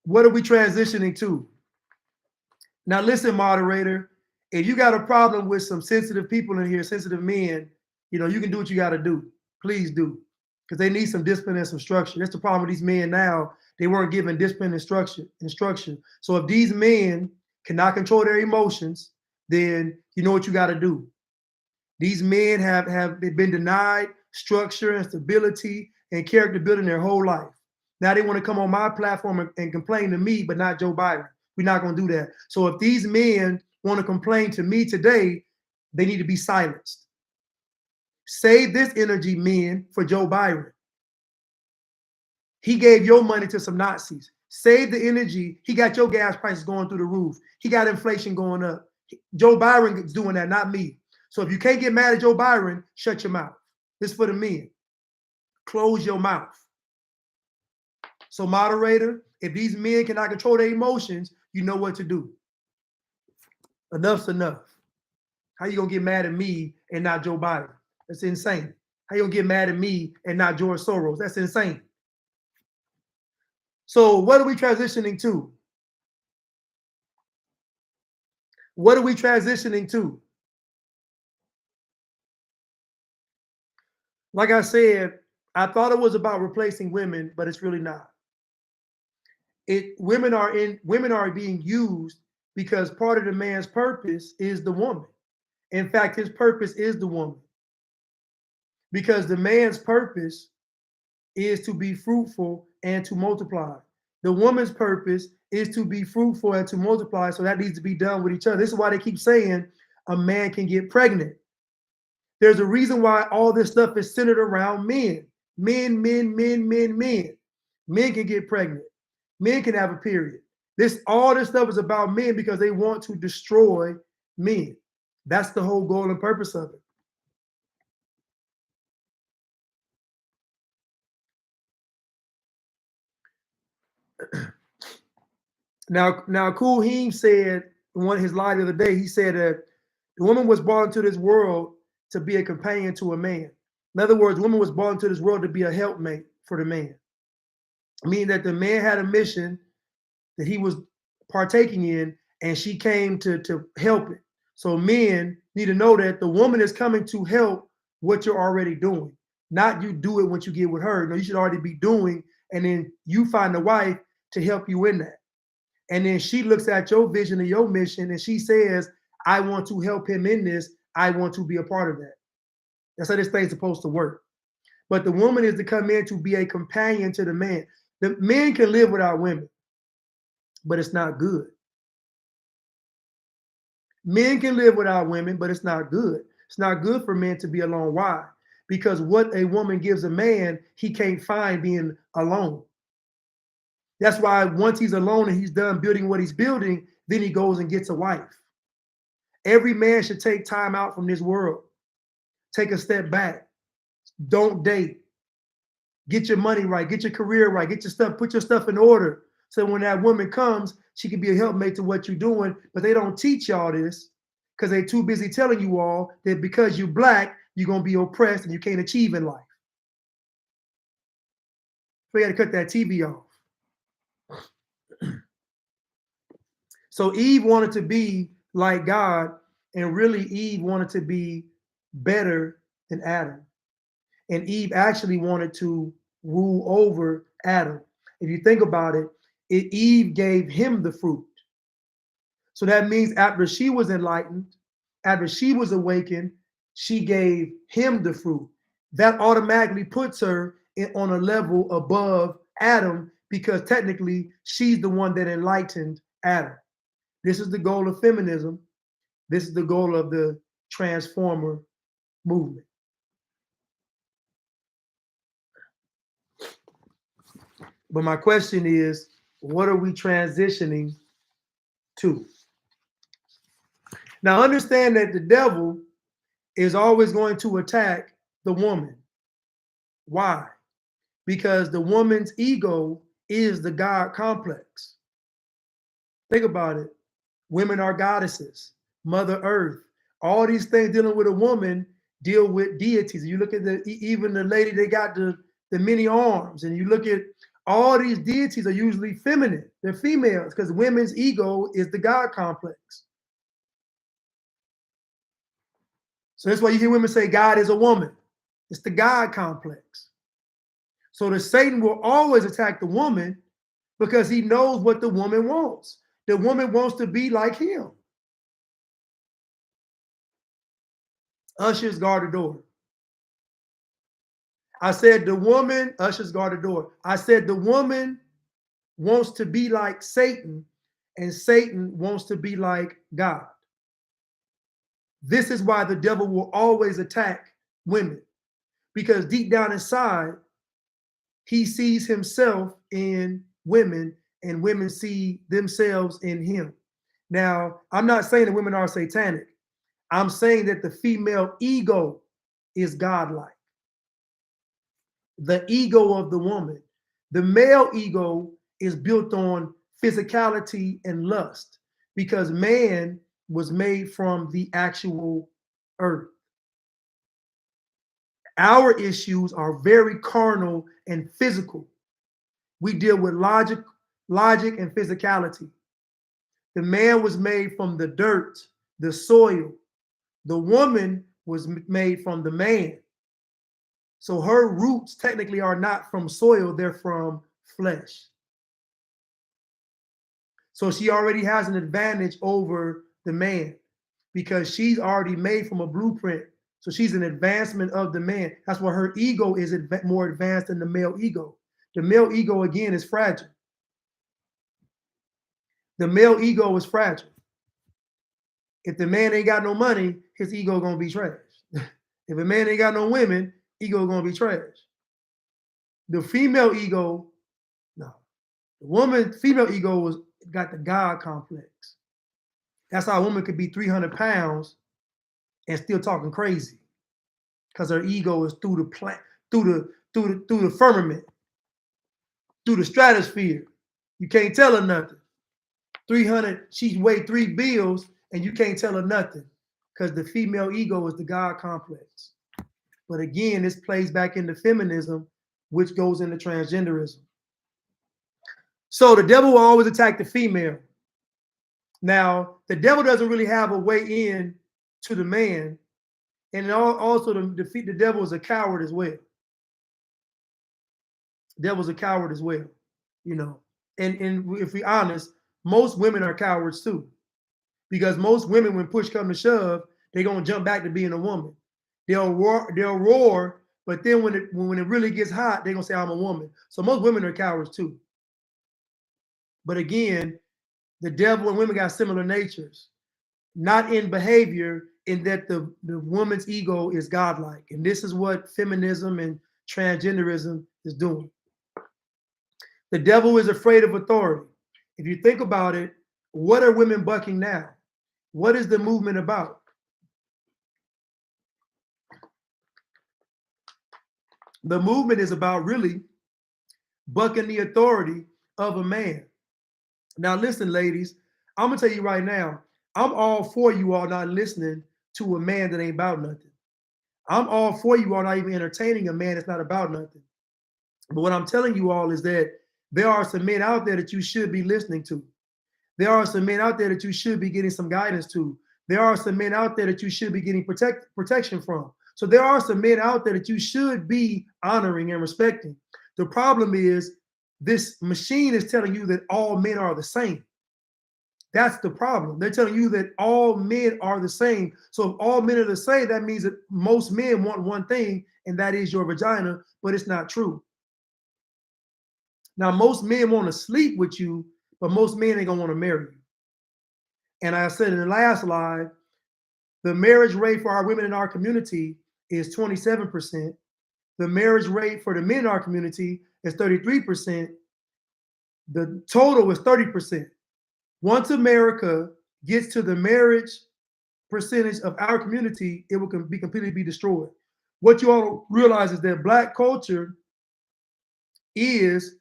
What are we transitioning to? Now listen, moderator, if you got a problem with some sensitive people in here, sensitive men, you know, you can do what you got to do. Please do. Because they need some discipline and some structure. That's the problem with these men now. They weren't given discipline and instruction. So if these men cannot control their emotions, then you know what you got to do. These men have been denied structure and stability and character building their whole life. Now they want to come on my platform and complain to me, but not Joe Biden. We're not going to do that. So if these men want to complain to me today, they need to be silenced. Save this energy, men, for Joe Biden. He gave your money to some Nazis. Save the energy. He got your gas prices going through the roof. He got inflation going up. Joe Biden is doing that, not me. So if you can't get mad at Joe Biden, shut your mouth. This is for the men. Close your mouth. So moderator, if these men cannot control their emotions, you know what to do. Enough's enough. How you gonna get mad at me and not Joe Biden? That's insane. How you gonna get mad at me and not George Soros? That's insane. So what are we transitioning to? What are we transitioning to? Like I said, I thought it was about replacing women, but it's really not. Women are being used because part of the man's purpose is the woman. In fact, his purpose is the woman. Because the man's purpose is to be fruitful and to multiply. The woman's purpose is to be fruitful and to multiply, so that needs to be done with each other. This is why they keep saying a man can get pregnant. There's a reason why all this stuff is centered around men. Men. Men can get pregnant. Men can have a period. All this stuff is about men because they want to destroy men. That's the whole goal and purpose of it. Now, Kool Heem said in one of his live the other day, he said that the woman was brought into this world to be a companion to a man. In other words, the woman was brought into this world to be a helpmate for the man. Meaning that the man had a mission that he was partaking in, and she came to help it. So men need to know that the woman is coming to help what you're already doing. Not you do it once you get with her. No, you should already be doing, and then you find a wife to help you in that. And then she looks at your vision and your mission, and she says, I want to help him in this. I want to be a part of that. That's how this thing's supposed to work. But the woman is to come in to be a companion to the man. The men can live without women, but it's not good. Men can live without women, but it's not good. It's not good for men to be alone. Why? because what a woman gives a man, he can't find being alone. That's why once he's alone and he's done building what he's building, then he goes and gets a wife. Every man should take time out from this world. Take a step back. Don't date. Get your money right. Get your career right. Get your stuff, put your stuff in order. So when that woman comes, she can be a helpmate to what you're doing. But they don't teach y'all this because they're too busy telling you all that because you're black, you're going to be oppressed and you can't achieve in life. So you got to cut that TV off. So Eve wanted to be like God, and really Eve wanted to be better than Adam. And Eve actually wanted to rule over Adam. If you think about it, Eve gave him the fruit. So that means after she was enlightened, after she was awakened, she gave him the fruit. That automatically puts her on a level above Adam because technically she's the one that enlightened Adam. This is the goal of feminism. This is the goal of the transformer movement. But my question is, what are we transitioning to? Now understand that the devil is always going to attack the woman. Why? Because the woman's ego is the God complex. Think about it. Women are goddesses, Mother Earth. All these things dealing with a woman deal with deities. You look at even the lady that got the many arms, and you look at all these deities are usually feminine. They're females because women's ego is the God complex. So that's why you hear women say God is a woman. It's the God complex. So the Satan will always attack the woman because he knows what the woman wants. The woman wants to be like him. Ushers, guard the door. I said the woman, ushers, guard the door. I said the woman wants to be like Satan, and Satan wants to be like God. This is why the devil will always attack women, because deep down inside, he sees himself in women and women see themselves in him. Now, I'm not saying that women are satanic. I'm saying that the female ego is godlike. The ego of the woman. The male ego is built on physicality and lust because man was made from the actual earth. Our issues are very carnal and physical. We deal with logic and physicality. The man was made from the dirt, the soil. The woman was made from the man. So her roots technically are not from soil, they're from flesh. So she already has an advantage over the man because she's already made from a blueprint. So she's an advancement of the man. That's why her ego is more advanced than the male ego. The male ego, again, is fragile. The male ego is fragile. If the man ain't got no money, his ego gonna be trash. If a man ain't got no women, ego gonna be trash. The female ego, no. The woman, female ego got the God complex. That's how a woman could be 300 pounds and still talking crazy, because her ego is through the firmament, through the stratosphere. You can't tell her nothing. 300, she weighed 3 bills, and you can't tell her nothing, because the female ego is the God complex. But again, this plays back into feminism, which goes into transgenderism. So the devil will always attack the female. Now, the devil doesn't really have a way in to the man, and also the devil is a coward as well. The devil's a coward as well, you know. And if we're honest, most women are cowards too, because most women, when push comes to shove, they're gonna jump back to being a woman. They'll roar, but then when it really gets hot, they're gonna say, I'm a woman. So most women are cowards too. But again, the devil and women got similar natures. not in behavior, in that the woman's ego is godlike. And this is what feminism and transgenderism is doing. The devil is afraid of authority. If you think about it, what are women bucking now? What is the movement about? The movement is about really bucking the authority of a man. Now, listen, ladies, I'm gonna tell you right now, I'm all for you all not listening to a man that ain't about nothing. I'm all for you all not even entertaining a man that's not about nothing. But what I'm telling you all is that there are some men out there that you should be listening to. There are some men out there that you should be getting some guidance to. There are some men out there that you should be getting protection from. So there are some men out there that you should be honoring and respecting. The problem is this machine is telling you that all men are the same. That's the problem. They're telling you that all men are the same. So if all men are the same, that means that most men want one thing, and that is your vagina, but it's not true. Now, most men want to sleep with you, but most men ain't gonna want to marry you. And I said in the last live, the marriage rate for our women in our community is 27%. The marriage rate for the men in our community is 33%. The total is 30%. Once America gets to the marriage percentage of our community, it will be completely destroyed. What you all realize is that Black culture is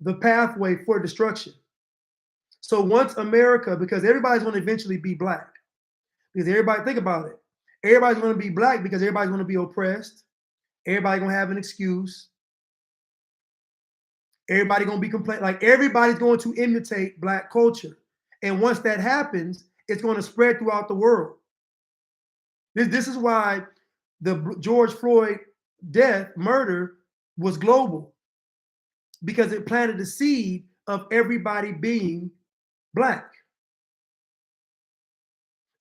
the pathway for destruction. So once America, because everybody's going to eventually be Black, because everybody, think about it, everybody's going to be Black because everybody's going to be oppressed. Everybody's going to have an excuse. Everybody going to be complaining. Like, everybody's going to imitate Black culture. And once that happens, it's going to spread throughout the world. This is why the George Floyd murder was global, because it planted the seed of everybody being Black.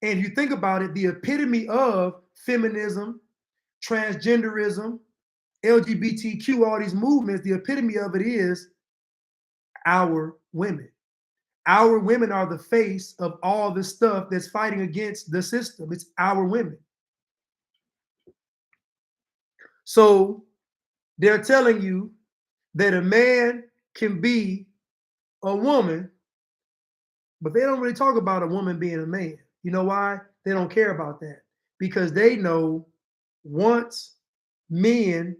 And if you think about it, the epitome of feminism, transgenderism, LGBTQ, all these movements, the epitome of it is our women. Our women are the face of all the stuff that's fighting against the system. It's our women. So they're telling you that a man can be a woman, but they don't really talk about a woman being a man. You know why? They don't care about that, because they know once men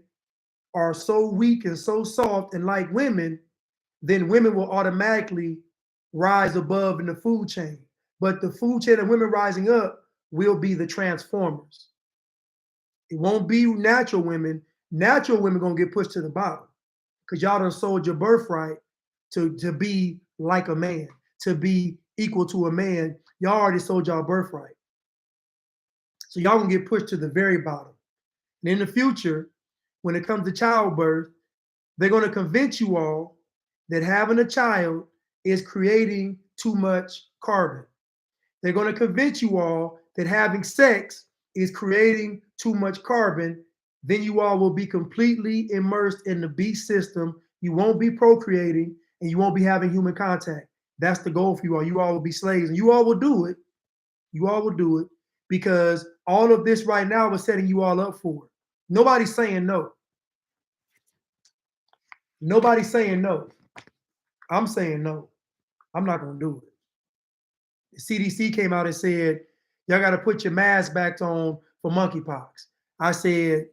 are so weak and so soft and like women, then women will automatically rise above in the food chain. But the food chain of women rising up will be the transformers. It won't be natural women. Natural women gonna get pushed to the bottom because y'all done sold your birthright to be like a man, to be equal to a man. Y'all already sold y'all birthright. So y'all gonna get pushed to the very bottom. And in the future, when it comes to childbirth, they're gonna convince you all that having a child is creating too much carbon. They're gonna convince you all that having sex is creating too much carbon. Then you all will be completely immersed in the beast system. You won't be procreating and you won't be having human contact. That's the goal for you all. You all will be slaves, and you all will do it. You all will do it because all of this right now is setting you all up for it. Nobody's saying no. Nobody's saying no. I'm saying no. I'm not going to do it. The CDC came out and said, y'all got to put your mask back on for monkeypox. I said,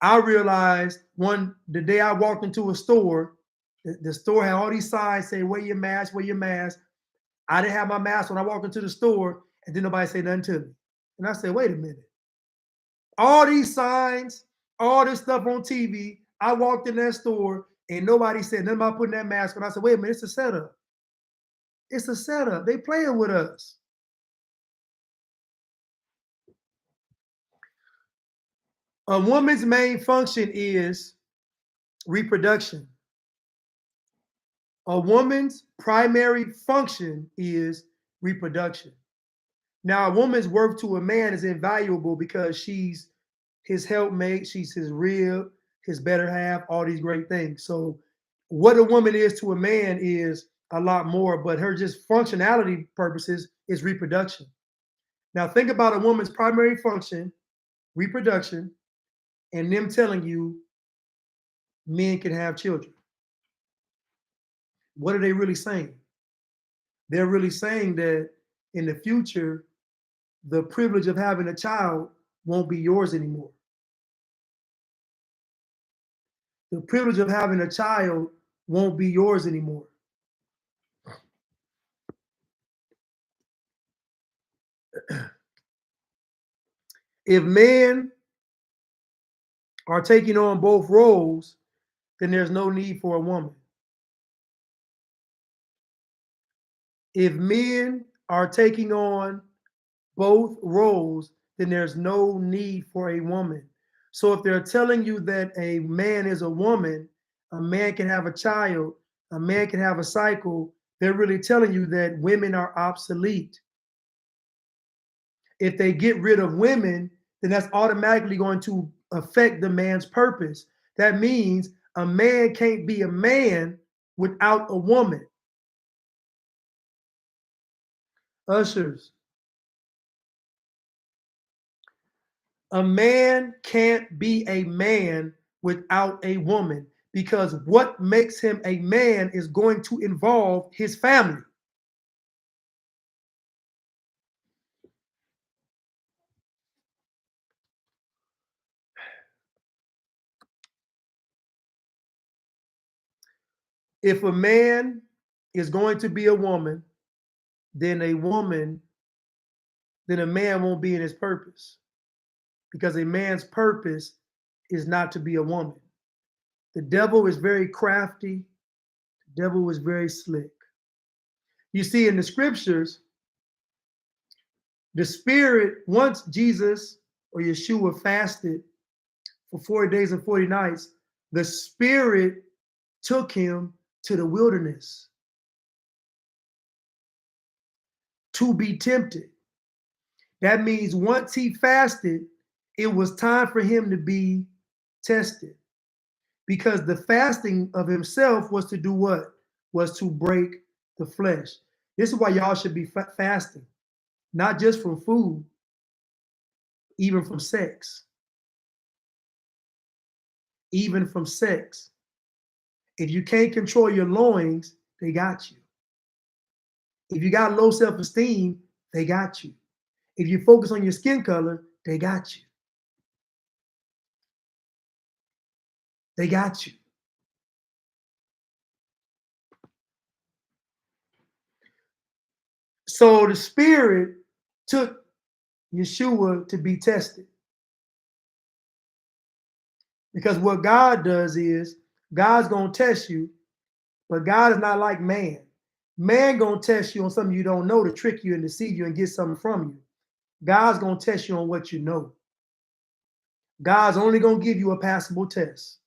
I realized the day I walked into a store, the store had all these signs saying, wear your mask, wear your mask. I didn't have my mask when I walked into the store, and then nobody said nothing to me. And I said, wait a minute. All these signs, all this stuff on TV, I walked in that store and nobody said nothing about putting that mask on. I said, wait a minute, it's a setup. It's a setup. They playing with us. A woman's main function is reproduction. A woman's primary function is reproduction. Now, a woman's worth to a man is invaluable because she's his helpmate, she's his rib, his better half, all these great things. So what a woman is to a man is a lot more, but her just functionality purposes is reproduction. Now think about a woman's primary function, reproduction, and them telling you men can have children. What are they really saying? They're really saying that in the future, the privilege of having a child won't be yours anymore. The privilege of having a child won't be yours anymore. If men are taking on both roles, then there's no need for a woman. If men are taking on both roles, then there's no need for a woman. So if they're telling you that a man is a woman, a man can have a child, a man can have a cycle, they're really telling you that women are obsolete. If they get rid of women, then that's automatically going to affect the man's purpose. That means a man can't be a man without a woman. Ushers, a man can't be a man without a woman, because what makes him a man is going to involve his family. If a man is going to be a woman, then a man won't be in his purpose, because a man's purpose is not to be a woman. The devil is very crafty. The devil is very slick. You see in the scriptures, the spirit, once Jesus or Yeshua fasted for 40 days and 40 nights, the spirit took him to the wilderness to be tempted. That means once he fasted, it was time for him to be tested, because the fasting of himself was to do what? Was to break the flesh. This is why y'all should be fasting, not just from food, even from sex. Even from sex. If you can't control your loins, they got you. If you got low self-esteem, they got you. If you focus on your skin color, they got you. They got you. So the spirit took Yeshua to be tested. Because what God does is, God's going to test you, but God is not like man. Man going to test you on something you don't know to trick you and deceive you and get something from you. God's going to test you on what you know. God's only going to give you a passable test.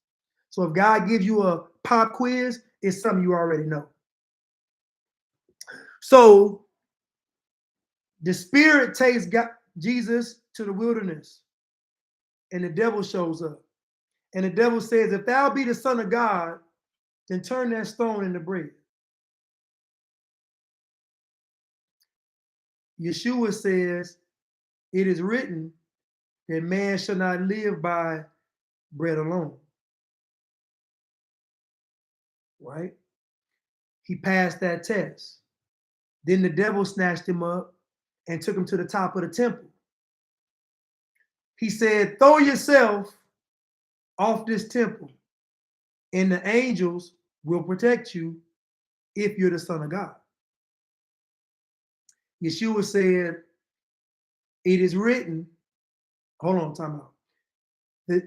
So if God gives you a pop quiz, it's something you already know. So the spirit takes Jesus to the wilderness, and the devil shows up. And the devil says, if thou be the Son of God, then turn that stone into bread. Yeshua says, it is written that man shall not live by bread alone. Right? He passed that test. Then the devil snatched him up and took him to the top of the temple. He said, throw yourself off this temple, and the angels will protect you if you're the Son of God. Yeshua said, it is written, hold on, time out.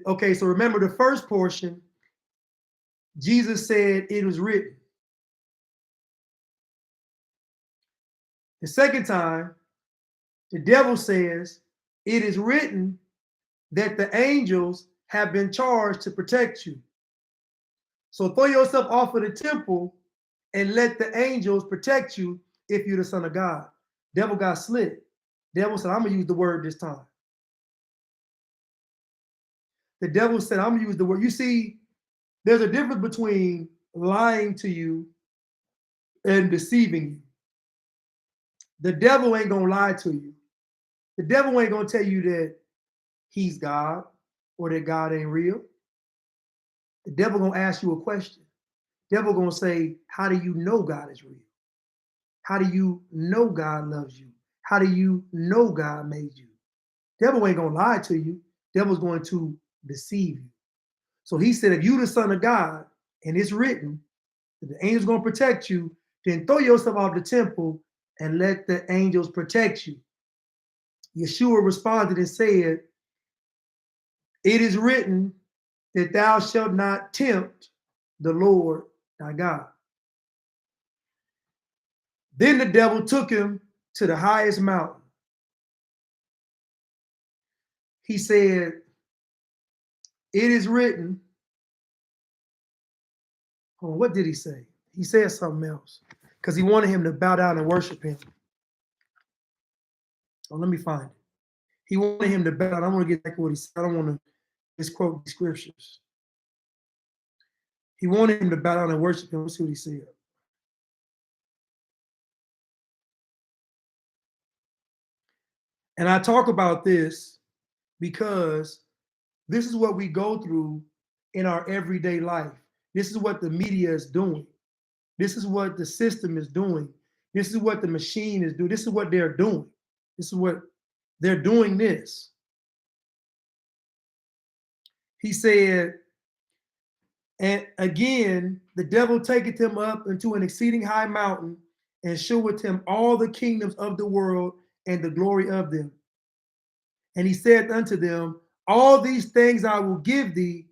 Okay, so remember the first portion, Jesus said it was written. The second time, the devil says, it is written that the angels have been charged to protect you. So throw yourself off of the temple and let the angels protect you if you're the Son of God. Devil got slick. Devil said, I'm going to use the word this time. The devil said, I'm going to use the word. You see, there's a difference between lying to you and deceiving you. The devil ain't going to lie to you. The devil ain't gonna tell you that he's God or that God ain't real. The devil gonna ask you a question. The devil gonna say, how do you know God is real? How do you know God loves you? How do you know God made you? The devil ain't gonna lie to you. The devil's going to deceive you. So he said, if you the son of God, and it's written, that the angel's gonna protect you, then throw yourself off the temple and let the angels protect you. Yeshua responded and said, it is written that thou shalt not tempt the Lord thy God. Then the devil took him to the highest mountain. He said, it is written. Oh, what did he say? He said something else because he wanted him to bow down and worship him. Oh, let me find it. He wanted him to bow down. I want to get back to what he said. I don't want to misquote the scriptures. He wanted him to bow down and worship him. Let's see what he said. And I talk about this because this is what we go through in our everyday life. This is what the media is doing. This is what the system is doing. This is what the machine is doing. This is what they're doing. This is what they're doing this. He said, and again, the devil taketh him up into an exceeding high mountain and showeth him all the kingdoms of the world and the glory of them. And he said unto them, all these things I will give thee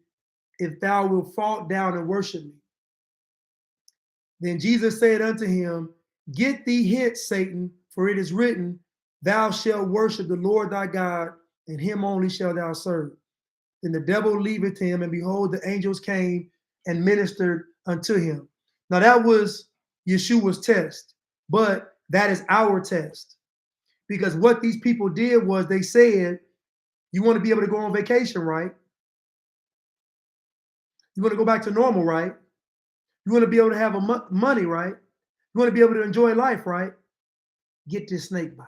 if thou wilt fall down and worship me. Then Jesus said unto him, get thee hence, Satan, for it is written, thou shalt worship the Lord thy God, and him only shalt thou serve. Then the devil leaveth him, and behold, the angels came and ministered unto him. Now that was Yeshua's test, but that is our test. Because what these people did was they said, you want to be able to go on vacation, right? You want to go back to normal, right? You want to be able to have money, right? You want to be able to enjoy life, right? Get this snake bite.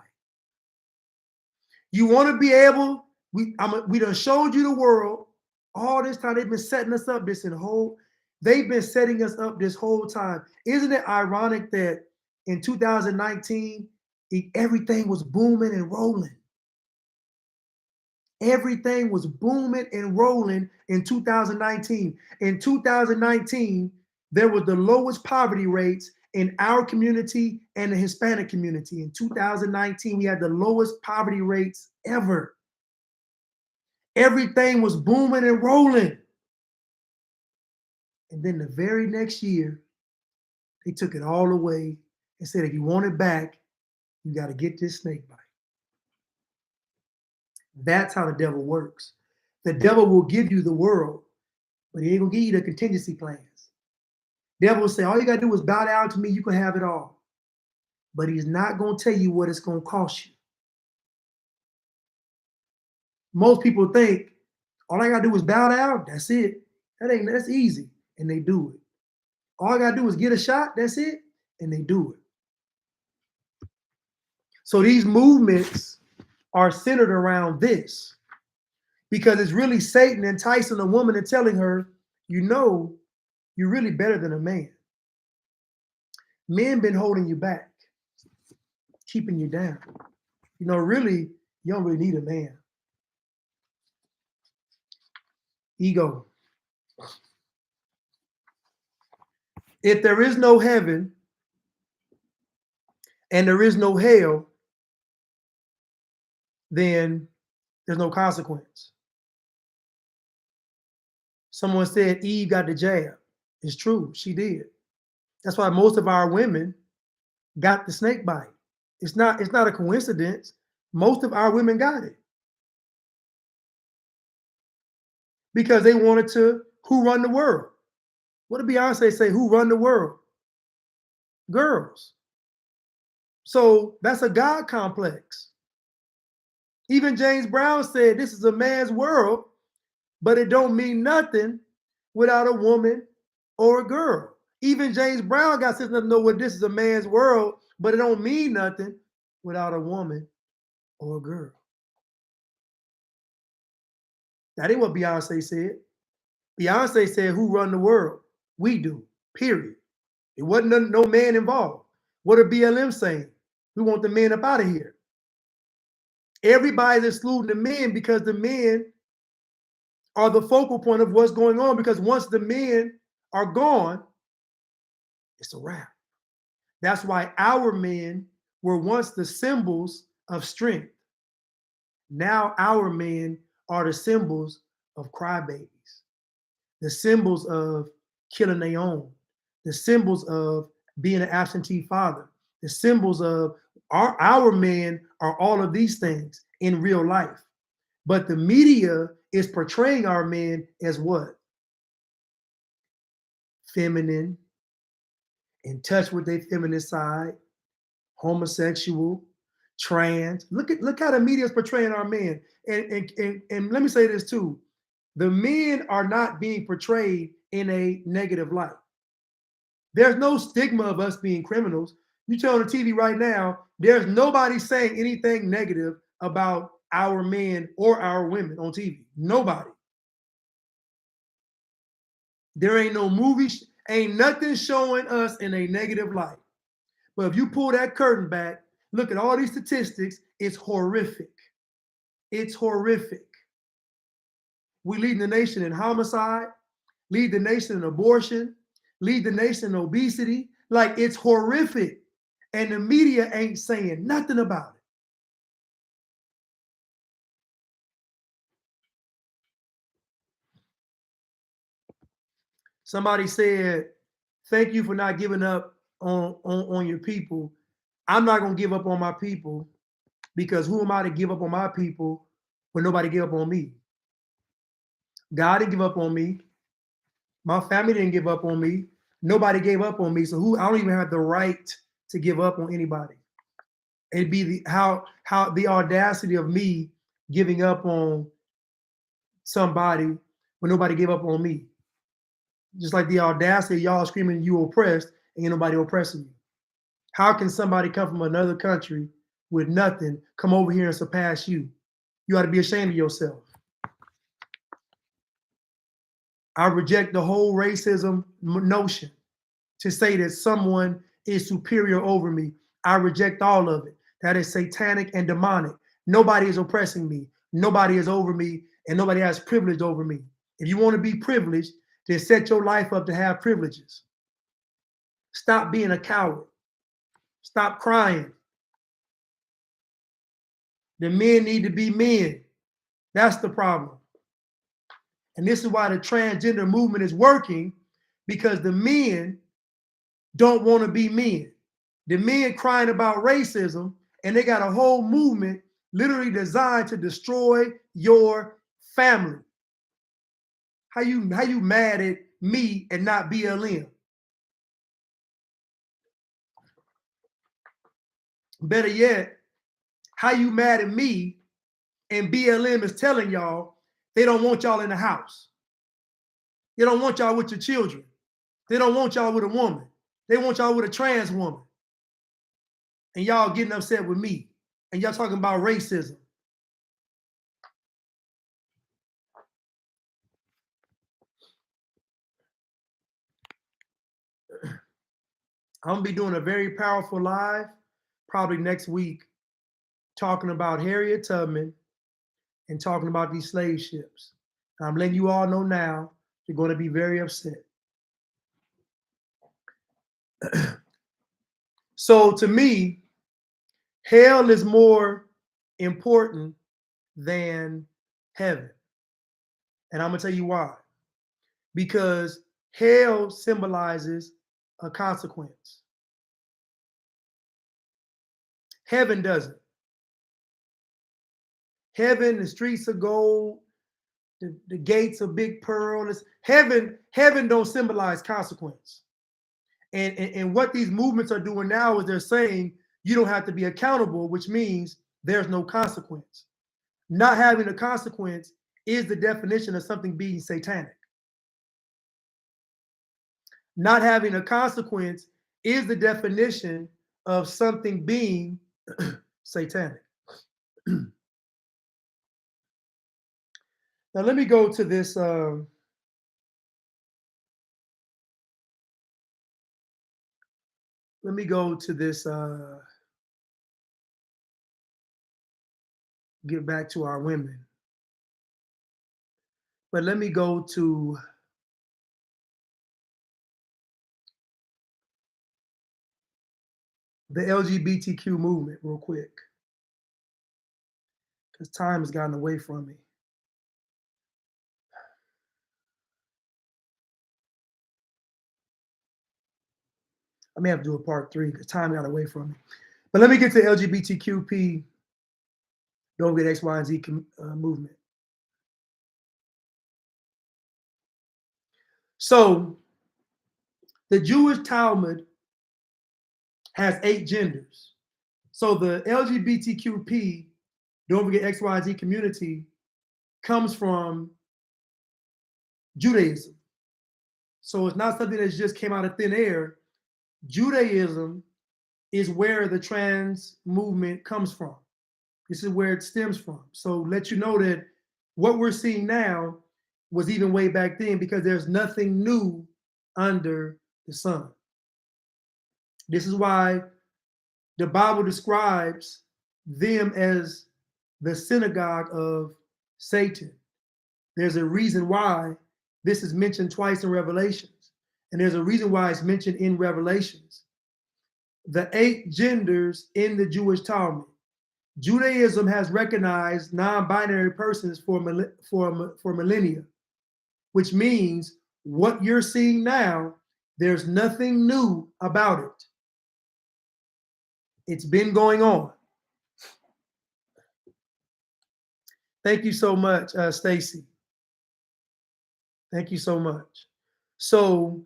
You want to be able, we done showed you the world. All this time they've been setting us up they've been setting us up this whole time. Isn't it ironic that in 2019, everything was booming and rolling? Everything was booming and rolling in 2019. In 2019, there was the lowest poverty rates in our community and the Hispanic community. In 2019, we had the lowest poverty rates ever. Everything was booming and rolling. And then the very next year, they took it all away and said, if you want it back, you got to get this snake bite. That's how the devil works. The devil will give you the world, but he ain't gonna give you the contingency plans. The devil will say, all you gotta do is bow down to me, you can have it all. But he's not gonna tell you what it's gonna cost you. Most people think, all I gotta do is bow down, that's it. That's easy, and they do it. All I gotta do is get a shot, that's it, and they do it. So these movements are centered around this, because it's really Satan enticing a woman and telling her, you know, you're really better than a man. Men been holding you back, keeping you down. You know, really, you don't really need a man. Ego. If there is no heaven and there is no hell, then there's no consequence. Someone said Eve got the jab. It's true, she did. That's why most of our women got the snake bite. It's not a coincidence. Most of our women got it. Because they wanted to, who run the world? What did Beyonce say? Who run the world? Girls. So that's a God complex. Even James Brown said this is a man's world, but it don't mean nothing without a woman or a girl. Even James Brown got sense enough to know what this is a man's world, but it don't mean nothing without a woman or a girl. That ain't what Beyonce said. Beyonce said, who run the world? We do, period. It wasn't no man involved. What are BLM saying? We want the men up out of here. Everybody's excluding the men because the men are the focal point of what's going on, because once the men are gone, it's a wrap. That's why our men were once the symbols of strength. Now our men are the symbols of crybabies, the symbols of killing their own, the symbols of being an absentee father, the symbols of our men are all of these things in real life. But the media is portraying our men as what? Feminine, in touch with their feminine side, homosexual, trans. Look how the media is portraying our men. And let me say this too. The men are not being portrayed in a negative light. There's no stigma of us being criminals. You turn on the TV right now, there's nobody saying anything negative about our men or our women on TV. Nobody. There ain't no movies, ain't nothing showing us in a negative light. But if you pull that curtain back, look at all these statistics, it's horrific. It's horrific. We lead the nation in homicide, lead the nation in abortion, lead the nation in obesity. Like, it's horrific. And the media ain't saying nothing about it. Somebody said, thank you for not giving up on your people. I'm not going to give up on my people, because who am I to give up on my people when nobody gave up on me? God didn't give up on me. My family didn't give up on me. Nobody gave up on me. So I don't even have the right to give up on anybody. It'd be how the audacity of me giving up on somebody when nobody gave up on me. Just like the audacity of y'all screaming you oppressed and ain't nobody oppressing you. How can somebody come from another country with nothing come over here and surpass you? You ought to be ashamed of yourself. I reject the whole racism notion to say that someone is superior over me. I reject all of it. That is satanic and demonic. Nobody is oppressing me. Nobody is over me, and nobody has privilege over me. If you want to be privileged, then set your life up to have privileges. Stop being a coward. Stop crying. The men need to be men. That's the problem. And this is why the transgender movement is working, because the men don't want to be men. The men crying about racism, and they got a whole movement literally designed to destroy your family. How you mad at me and not BLM? Better yet, how you mad at me and BLM is telling y'all they don't want y'all in the house. They don't want y'all with your children. They don't want y'all with a woman. They want y'all with a trans woman. And y'all getting upset with me. And y'all talking about racism. I'm going to be doing a very powerful live probably next week, talking about Harriet Tubman and talking about these slave ships. And I'm letting you all know now, you're going to be very upset. So to me, hell is more important than heaven. And I'm going to tell you why. Because hell symbolizes a consequence. Heaven doesn't. Heaven, the streets of gold, the gates of big pearl. Heaven don't symbolize consequence. And what these movements are doing now is they're saying you don't have to be accountable, which means there's no consequence. Not having a consequence is the definition of something being satanic. Not having a consequence is the definition of something being satanic. Now let me go to this. Let me go to this. Get back to our women. But let me go to the LGBTQ movement real quick, because time has gotten away from me. I may have to do a part 3 because time got away from me. But let me get to LGBTQP, don't get X, Y, and Z movement. So the Jewish Talmud has 8 genders. So the LGBTQP, don't forget X, Y, and Z community, comes from Judaism. So it's not something that just came out of thin air. Judaism is where the trans movement comes from. This is where it stems from. So let you know that what we're seeing now was even way back then, because there's nothing new under the sun. This is why the Bible describes them as the synagogue of Satan. There's a reason why this is mentioned twice in Revelations, and there's a reason why it's mentioned in Revelations. The 8 genders in the Jewish Talmud. Judaism has recognized non-binary persons for millennia, which means what you're seeing now, there's nothing new about it. It's been going on. Thank you so much, Stacy. Thank you so much. So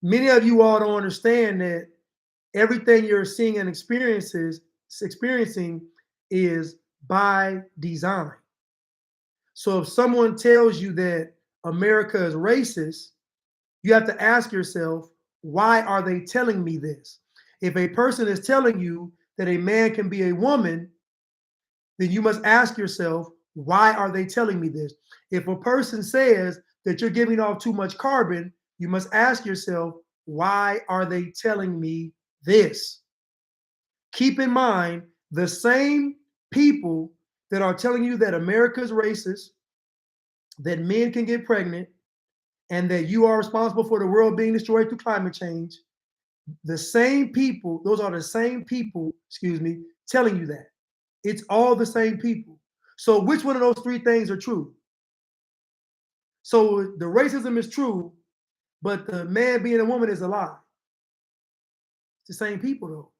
many of you all don't understand that everything you're seeing and experiencing is by design. So if someone tells you that America is racist, you have to ask yourself, why are they telling me this? If a person is telling you that a man can be a woman, then you must ask yourself, why are they telling me this? If a person says that you're giving off too much carbon, you must ask yourself, why are they telling me this? Keep in mind, the same people that are telling you that America is racist, that men can get pregnant, and that you are responsible for the world being destroyed through climate change, the same people, those are the same people, telling you that. It's all the same people. So which one of those 3 things are true? So the racism is true, but the man being a woman is a lie. It's the same people though.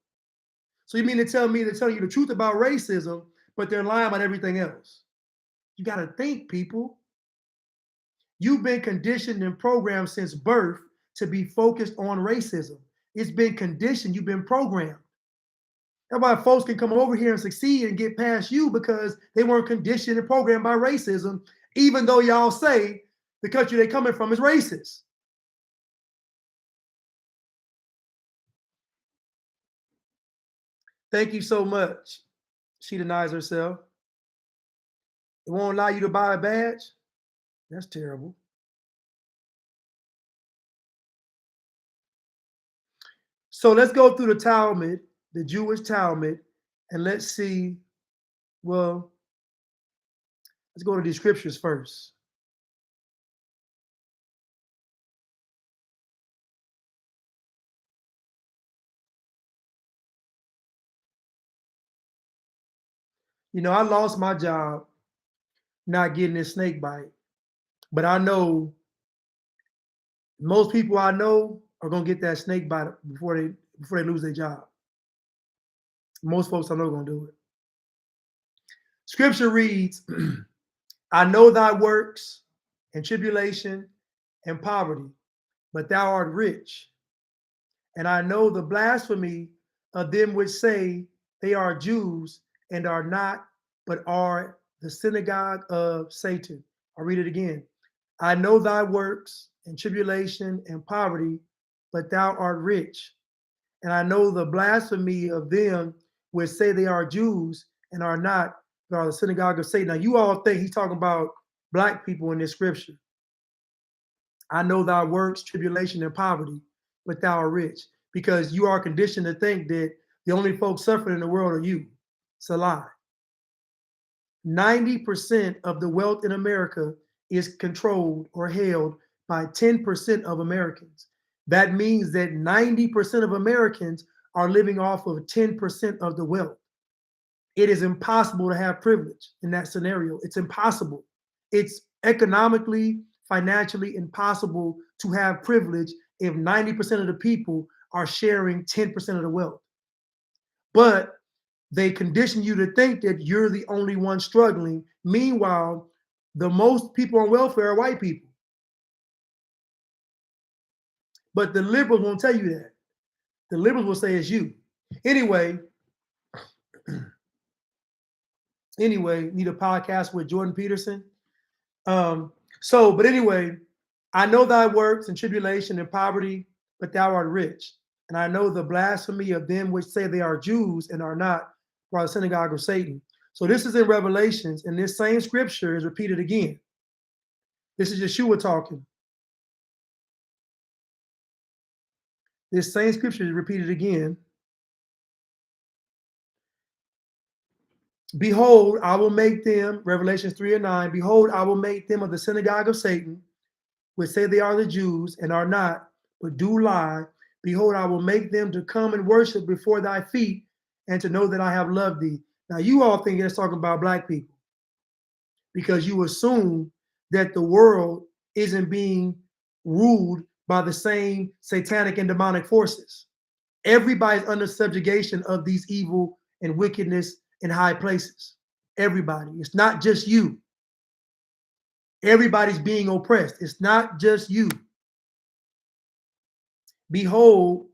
So you mean to tell me they're telling you the truth about racism, but they're lying about everything else? You got to think, people. You've been conditioned and programmed since birth to be focused on racism. It's been conditioned, you've been programmed. That's why folks can come over here and succeed and get past you, because they weren't conditioned and programmed by racism, even though y'all say the country they're coming from is racist. Thank you so much. She denies herself. It won't allow you to buy a badge? That's terrible. So let's go through the Talmud, the Jewish Talmud, and let's see, well, let's go to these scriptures first. You know, I lost my job not getting this snake bite, but I know most people I know are gonna get that snake bite before they lose their job. Most folks I know are gonna do it. Scripture reads, I know thy works and tribulation and poverty, but thou art rich. And I know the blasphemy of them which say they are Jews and are not, but are the synagogue of Satan. I'll read it again. I know thy works and tribulation and poverty, but thou art rich. And I know the blasphemy of them which say they are Jews and are not, but are the synagogue of Satan. Now you all think he's talking about black people in this scripture. I know thy works, tribulation, and poverty, but thou art rich. Because you are conditioned to think that the only folks suffering in the world are you. It's a lie. 90% of the wealth in America is controlled or held by 10% of Americans. That means that 90% of Americans are living off of 10% of the wealth. It is impossible to have privilege in that scenario. It's impossible. It's economically, financially impossible to have privilege if 90% of the people are sharing 10% of the wealth. But they condition you to think that you're the only one struggling. Meanwhile, the most people on welfare are white people. But the liberals won't tell you that. The liberals will say it's you. Anyway, need a podcast with Jordan Peterson. But anyway, I know thy works and tribulation and poverty, but thou art rich. And I know the blasphemy of them which say they are Jews and are not, for the synagogue of Satan. So this is in Revelations, and this same scripture is repeated again. This is Yeshua talking. This same scripture is repeated again. Behold, I will make them, Revelations 3:9, behold, I will make them of the synagogue of Satan, which say they are the Jews and are not, but do lie. Behold, I will make them to come and worship before thy feet and to know that I have loved thee. Now, you all think it's talking about black people because you assume that the world isn't being ruled by the same satanic and demonic forces. Everybody's under subjugation of these evil and wickedness in high places. Everybody. It's not just you. Everybody's being oppressed. It's not just you. Behold,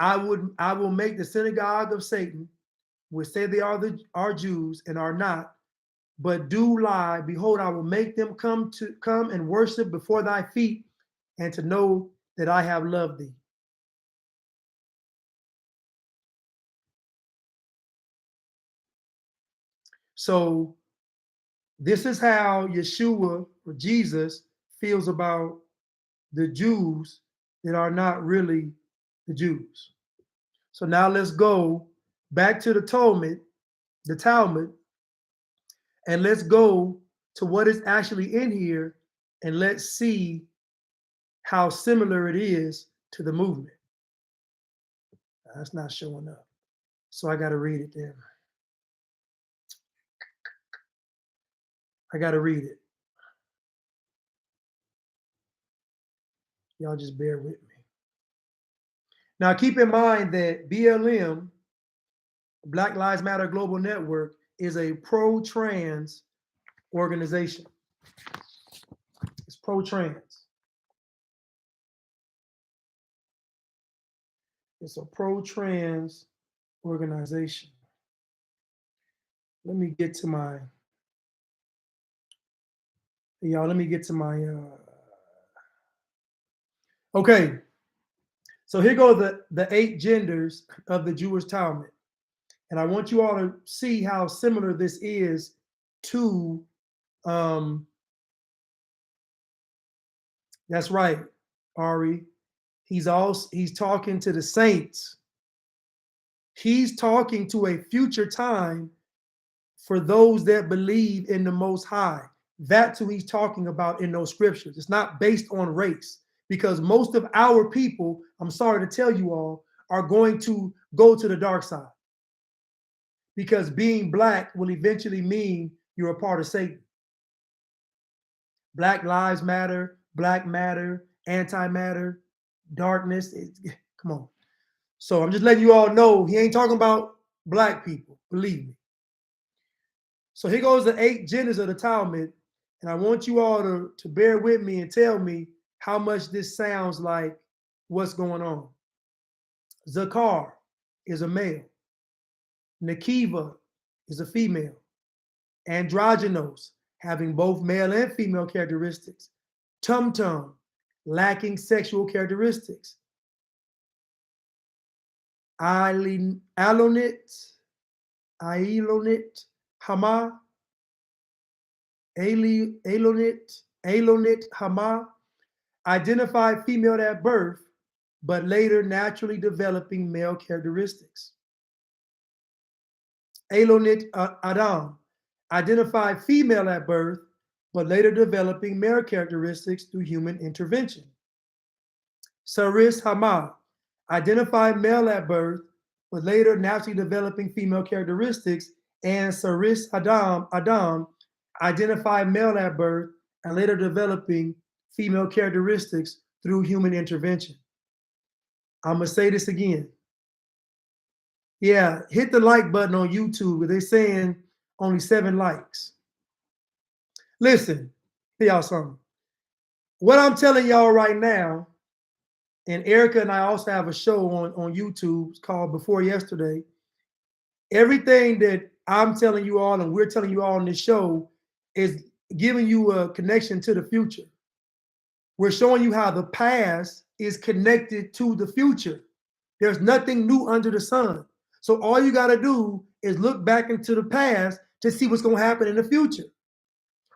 I will make the synagogue of Satan, which say they are Jews and are not, but do lie. Behold, I will make them come and worship before thy feet, and to know that I have loved thee. So this is how Yeshua or Jesus feels about the Jews that are not really the Jews. So now let's go back to the Talmud, and let's go to what is actually in here, and let's see how similar it is to the movement. That's not showing up. So I got to read it then. I got to read it. Y'all just bear with me. Now, keep in mind that BLM, Black Lives Matter Global Network, is a pro-trans organization. It's pro-trans. It's a pro-trans organization. Let me get to my, y'all, let me get to my, okay. So here go the 8 genders of the Jewish Talmud. And I want you all to see how similar this is to, that's right, Ari. He's talking to the saints. He's talking to a future time for those that believe in the Most High. That's who he's talking about in those scriptures. It's not based on race, because most of our people, I'm sorry to tell you all, are going to go to the dark side. Because being black will eventually mean you're a part of Satan. Black lives matter, black matter, anti-matter, darkness. Come on. So I'm just letting you all know he ain't talking about black people, believe me. So here goes the 8 genders of the Talmud, and I want you all to bear with me and tell me how much this sounds like what's going on. Zakar is a male. Nakiva is a female. Androgynous, having both male and female characteristics. Tum-tum, lacking sexual characteristics. Ailonit, Hama, Elonit Hama, identified female at birth, but later naturally developing male characteristics. Elonit Adam, identified female at birth, but later developing male characteristics through human intervention. Saris Hama, identified male at birth, but later naturally developing female characteristics. And Saris Adam, identified male at birth and later developing female characteristics through human intervention. I'm gonna say this again. Yeah, hit the like button on YouTube. They're saying only 7 likes. Listen, tell y'all something. What I'm telling y'all right now, and Erica and I also have a show on YouTube called Before Yesterday. Everything that I'm telling you all and we're telling you all on this show is giving you a connection to the future. We're showing you how the past is connected to the future. There's nothing new under the sun. So all you got to do is look back into the past to see what's going to happen in the future.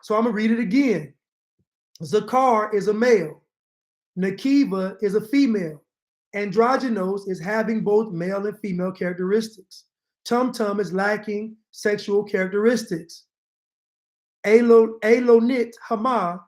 So I'm going to read it again. Zakar is a male. Nakiva is a female. Androgynous is having both male and female characteristics. Tum Tum is lacking sexual characteristics. Elonit Hama,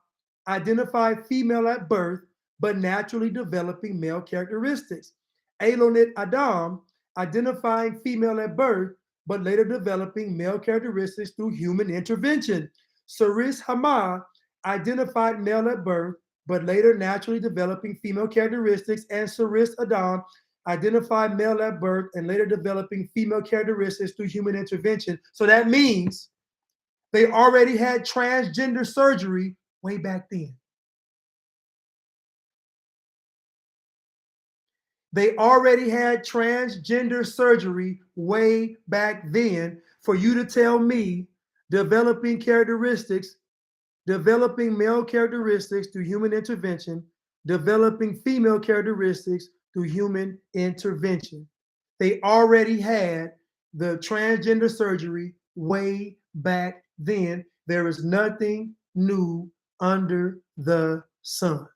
identified female at birth, but naturally developing male characteristics. Elonit Adam, identifying female at birth, but later developing male characteristics through human intervention. Saris Hama, identified male at birth, but later naturally developing female characteristics. And Saris Adam, identified male at birth and later developing female characteristics through human intervention. So that means they already had transgender surgery way back then. They already had transgender surgery way back then for you to tell me developing characteristics, developing male characteristics through human intervention, developing female characteristics through human intervention. They already had the transgender surgery way back then. There is nothing new under the sun.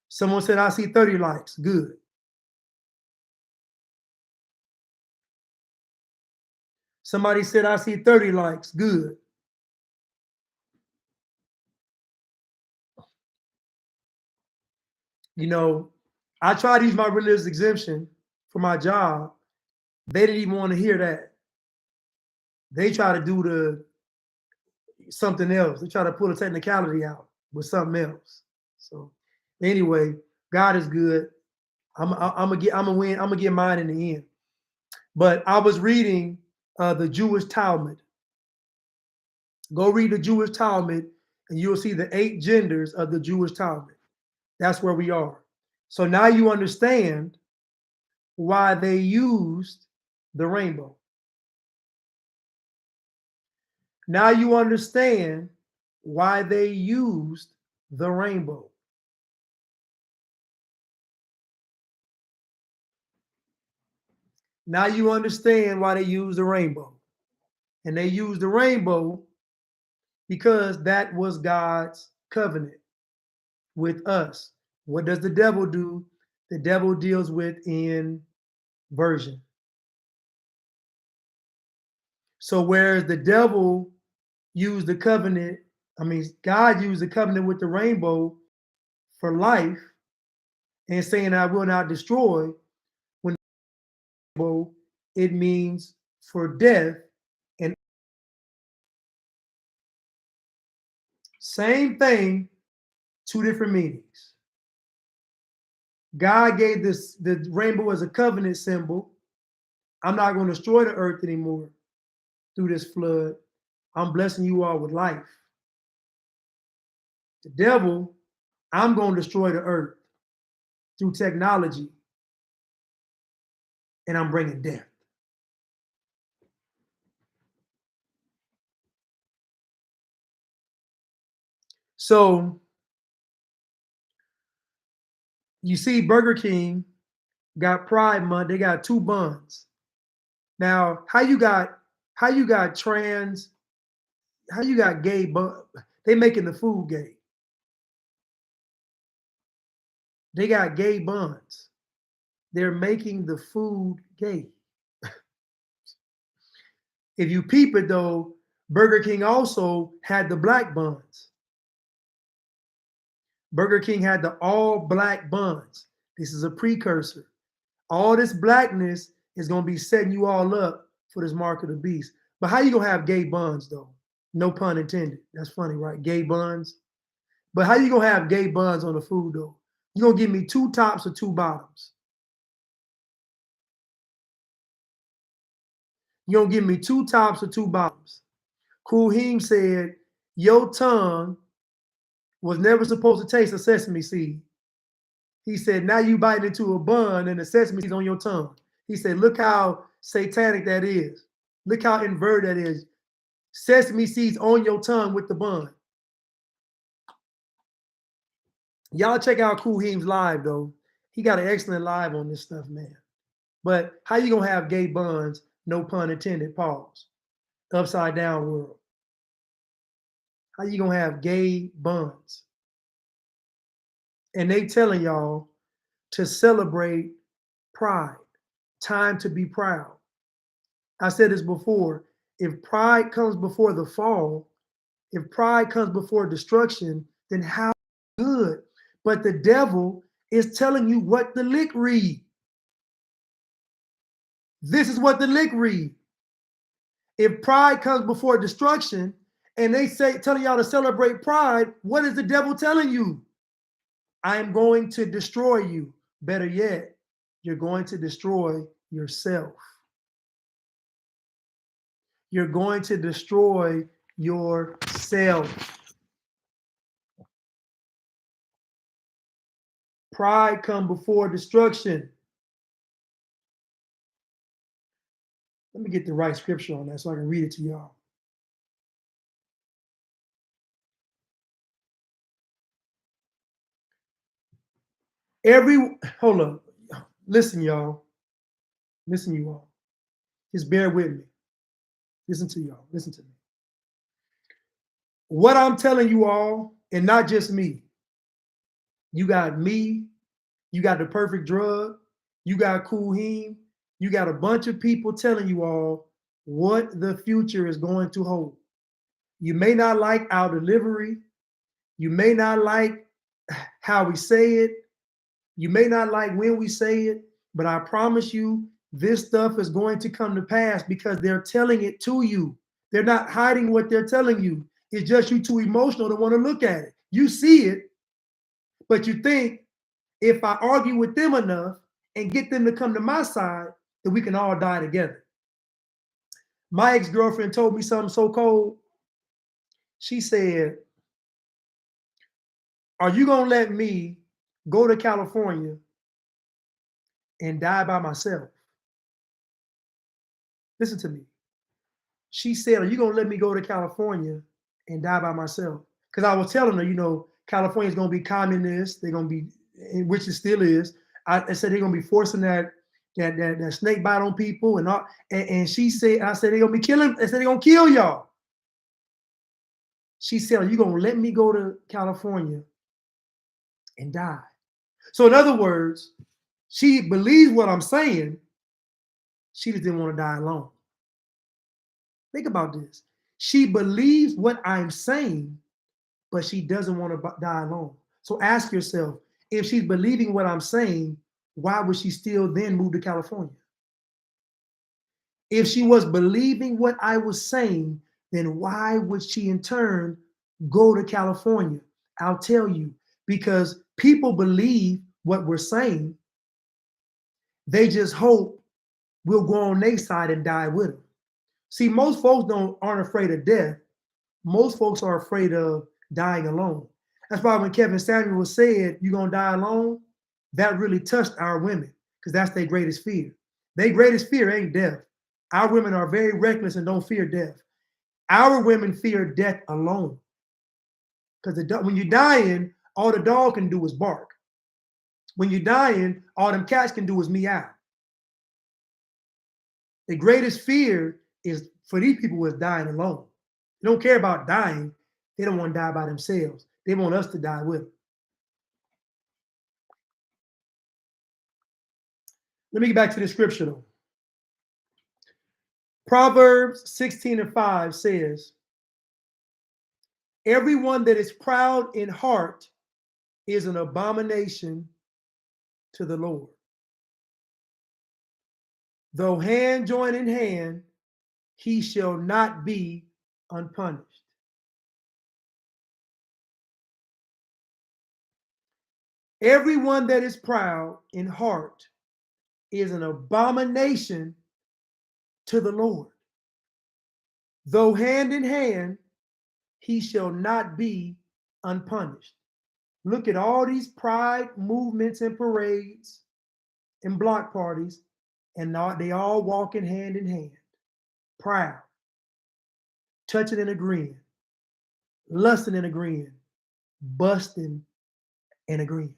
Someone said, I see 30 likes. Good. Somebody said, I see 30 likes. Good. You know, I tried to use my religious exemption for my job. They didn't even want to hear that. They try to do something else. They try to pull a technicality out with something else. So anyway, God is good. I'm gonna win. I'm gonna get mine in the end. But I was reading the Jewish Talmud. Go read the Jewish Talmud, and you'll see the 8 genders of the Jewish Talmud. That's where we are. So now you understand why they used the rainbow. Now you understand why they used the rainbow. Now you understand why they used the rainbow. And they used the rainbow because that was God's covenant with us. What does the devil do? The devil deals with inversion. So whereas the devil used the covenant, God used the covenant with the rainbow for life and saying, I will not destroy, when the rainbow, it means for death. And same thing, 2 different meanings. God gave the rainbow as a covenant symbol. I'm not going to destroy the earth anymore through this flood. I'm blessing you all with life. The devil, I'm going to destroy the earth through technology, and I'm bringing death. So you see Burger King got Pride Month. They got 2 buns. Now, how you got gay bun? They making the food gay. They got gay buns. They're making the food gay. If you peep it though, Burger King also had the black buns. Burger King had the all black buns. This is a precursor. All this blackness is going to be setting you all up for this mark of the beast. But how you going to have gay buns though? No pun intended. That's funny, right? Gay buns. But how you going to have gay buns on the food though? You going to give me 2 tops or 2 bottoms? You going to give me 2 tops or 2 bottoms? Kuhim said, your tongue was never supposed to taste a sesame seed. He said, now you bite into a bun and the sesame seed's on your tongue. He said, look how satanic that is. Look how inverted that is. Sesame seeds on your tongue with the bun. Y'all check out Kuhim's live though. He got an excellent live on this stuff, man. But how you gonna have gay buns, no pun intended, pause, upside down world? How you gonna have gay buns? And they telling y'all to celebrate pride, time to be proud. I said this before, if pride comes before the fall, if pride comes before destruction, then how good? But the devil is telling you what the lick read. This is what the lick read. If pride comes before destruction and they say, telling y'all to celebrate pride, what is the devil telling you? I'm going to destroy you. Better yet, you're going to destroy yourself. You're going to destroy yourself. Pride come before destruction. Let me get the right scripture on that so I can read it to y'all. Hold up. Listen, y'all. Listen, you all. Just bear with me. Listen to y'all. Listen to me. What I'm telling you all, and not just me, you got me, you got the perfect drug, you got Kuhim, you got a bunch of people telling you all what the future is going to hold. You may not like our delivery. You may not like how we say it. You may not like when we say it, but I promise you, this stuff is going to come to pass because they're telling it to you. They're not hiding what they're telling you. It's just you too emotional to want to look at it. You see it, but you think if I argue with them enough and get them to come to my side, that we can all die together. My ex-girlfriend told me something so cold. She said, are you going to let me go to California and die by myself? Listen to me. She said, are you going to let me go to California and die by myself? Because I was telling her, you know, California is going to be communist. They're going to be, which it still is. I said they're going to be forcing that snake bite on people and all. And she said, I said, they're going to be killing. I said, they're going to kill y'all. She said, are you going to let me go to California and die? So in other words, she believes what I'm saying. She just didn't want to die alone. Think about this. She believes what I'm saying, but she doesn't want to die alone. So ask yourself, if she's believing what I'm saying, why would she still then move to California? If she was believing what I was saying, then why would she in turn go to California? I'll tell you, because people believe what we're saying. They just hope we'll go on their side and die with them. See, most folks aren't afraid of death. Most folks are afraid of dying alone. That's why when Kevin Samuel said, you're going to die alone, that really touched our women because that's their greatest fear. Their greatest fear ain't death. Our women are very reckless and don't fear death. Our women fear death alone. Because when you're dying, all the dog can do is bark. When you're dying, all them cats can do is meow. The greatest fear is for these people is dying alone. They don't care about dying. They don't want to die by themselves. They want us to die with them. Let me get back to the scripture though. Proverbs 16:5 says, everyone that is proud in heart is an abomination to the Lord. Though hand join in hand, he shall not be unpunished. Everyone that is proud in heart is an abomination to the Lord. Though hand in hand, he shall not be unpunished. Look at all these pride movements and parades and block parties, and they all walking hand in hand. Proud, touching and agreeing, lusting and agreeing, busting and agreeing.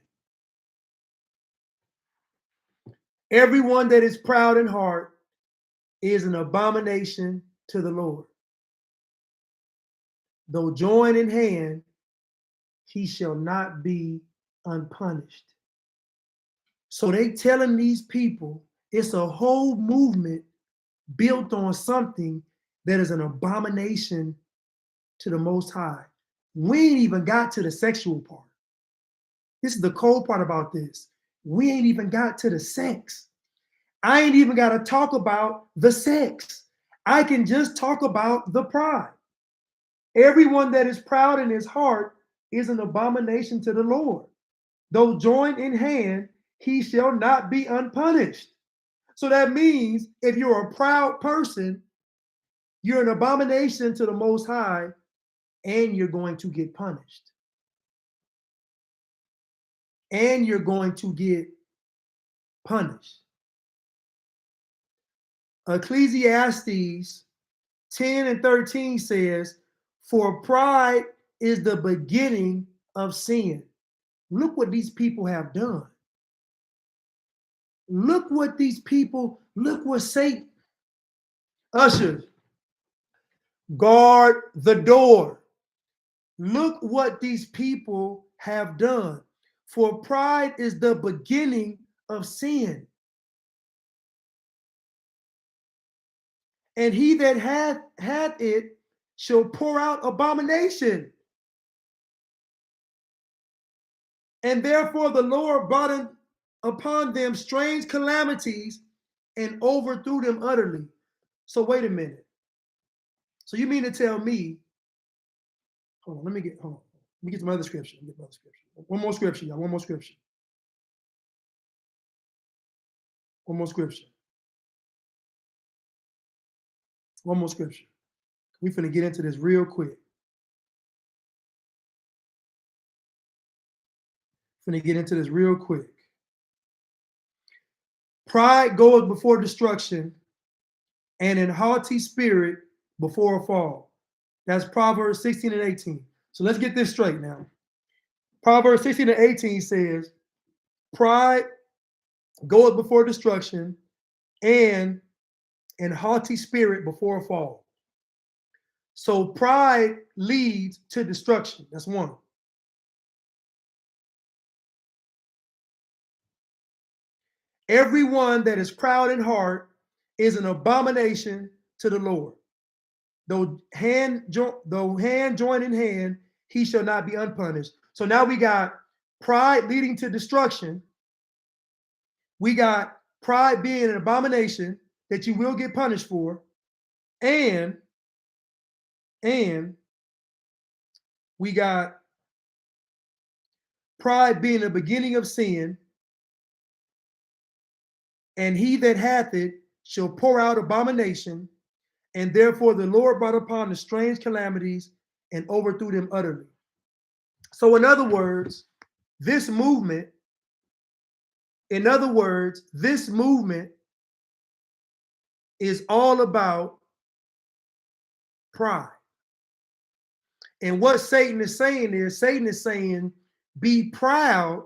Everyone that is proud in heart is an abomination to the Lord. Though joined in hand, he shall not be unpunished. So they telling these people it's a whole movement built on something that is an abomination to the Most High. We ain't even got to the sexual part. This is the cold part about this. We ain't even got to the sex. I ain't even got to talk about the sex. I can just talk about the pride. Everyone that is proud in his heart is an abomination to the Lord. Though joined in hand, he shall not be unpunished. So that means if you're a proud person, you're an abomination to the Most High, and you're going to get punished. And you're going to get punished. Ecclesiastes 10:13 says, for pride is the beginning of sin. Look what these people have done. Look what Satan. Ushers, guard the door. Look what these people have done. For pride is the beginning of sin. And he that hath it shall pour out abomination. And therefore the Lord brought upon them strange calamities and overthrew them utterly. So wait a minute. So you mean to tell me, hold on, let me get some other scripture. One more scripture, y'all. One more scripture. One more scripture. One more scripture. We finna get into this real quick. Pride goeth before destruction, and an haughty spirit before a fall. That's Proverbs 16:18. So let's get this straight now. Proverbs 16:18 says, pride goeth before destruction, and an haughty spirit before a fall. So pride leads to destruction. That's one. Everyone that is proud in heart is an abomination to the Lord. Though hand join in hand, he shall not be unpunished. So now we got pride leading to destruction. We got pride being an abomination that you will get punished for. And we got pride being the beginning of sin. And he that hath it shall pour out abomination. And therefore the Lord brought upon the strange calamities and overthrew them utterly. So in other words, this movement is all about pride. And what Satan is saying, be proud.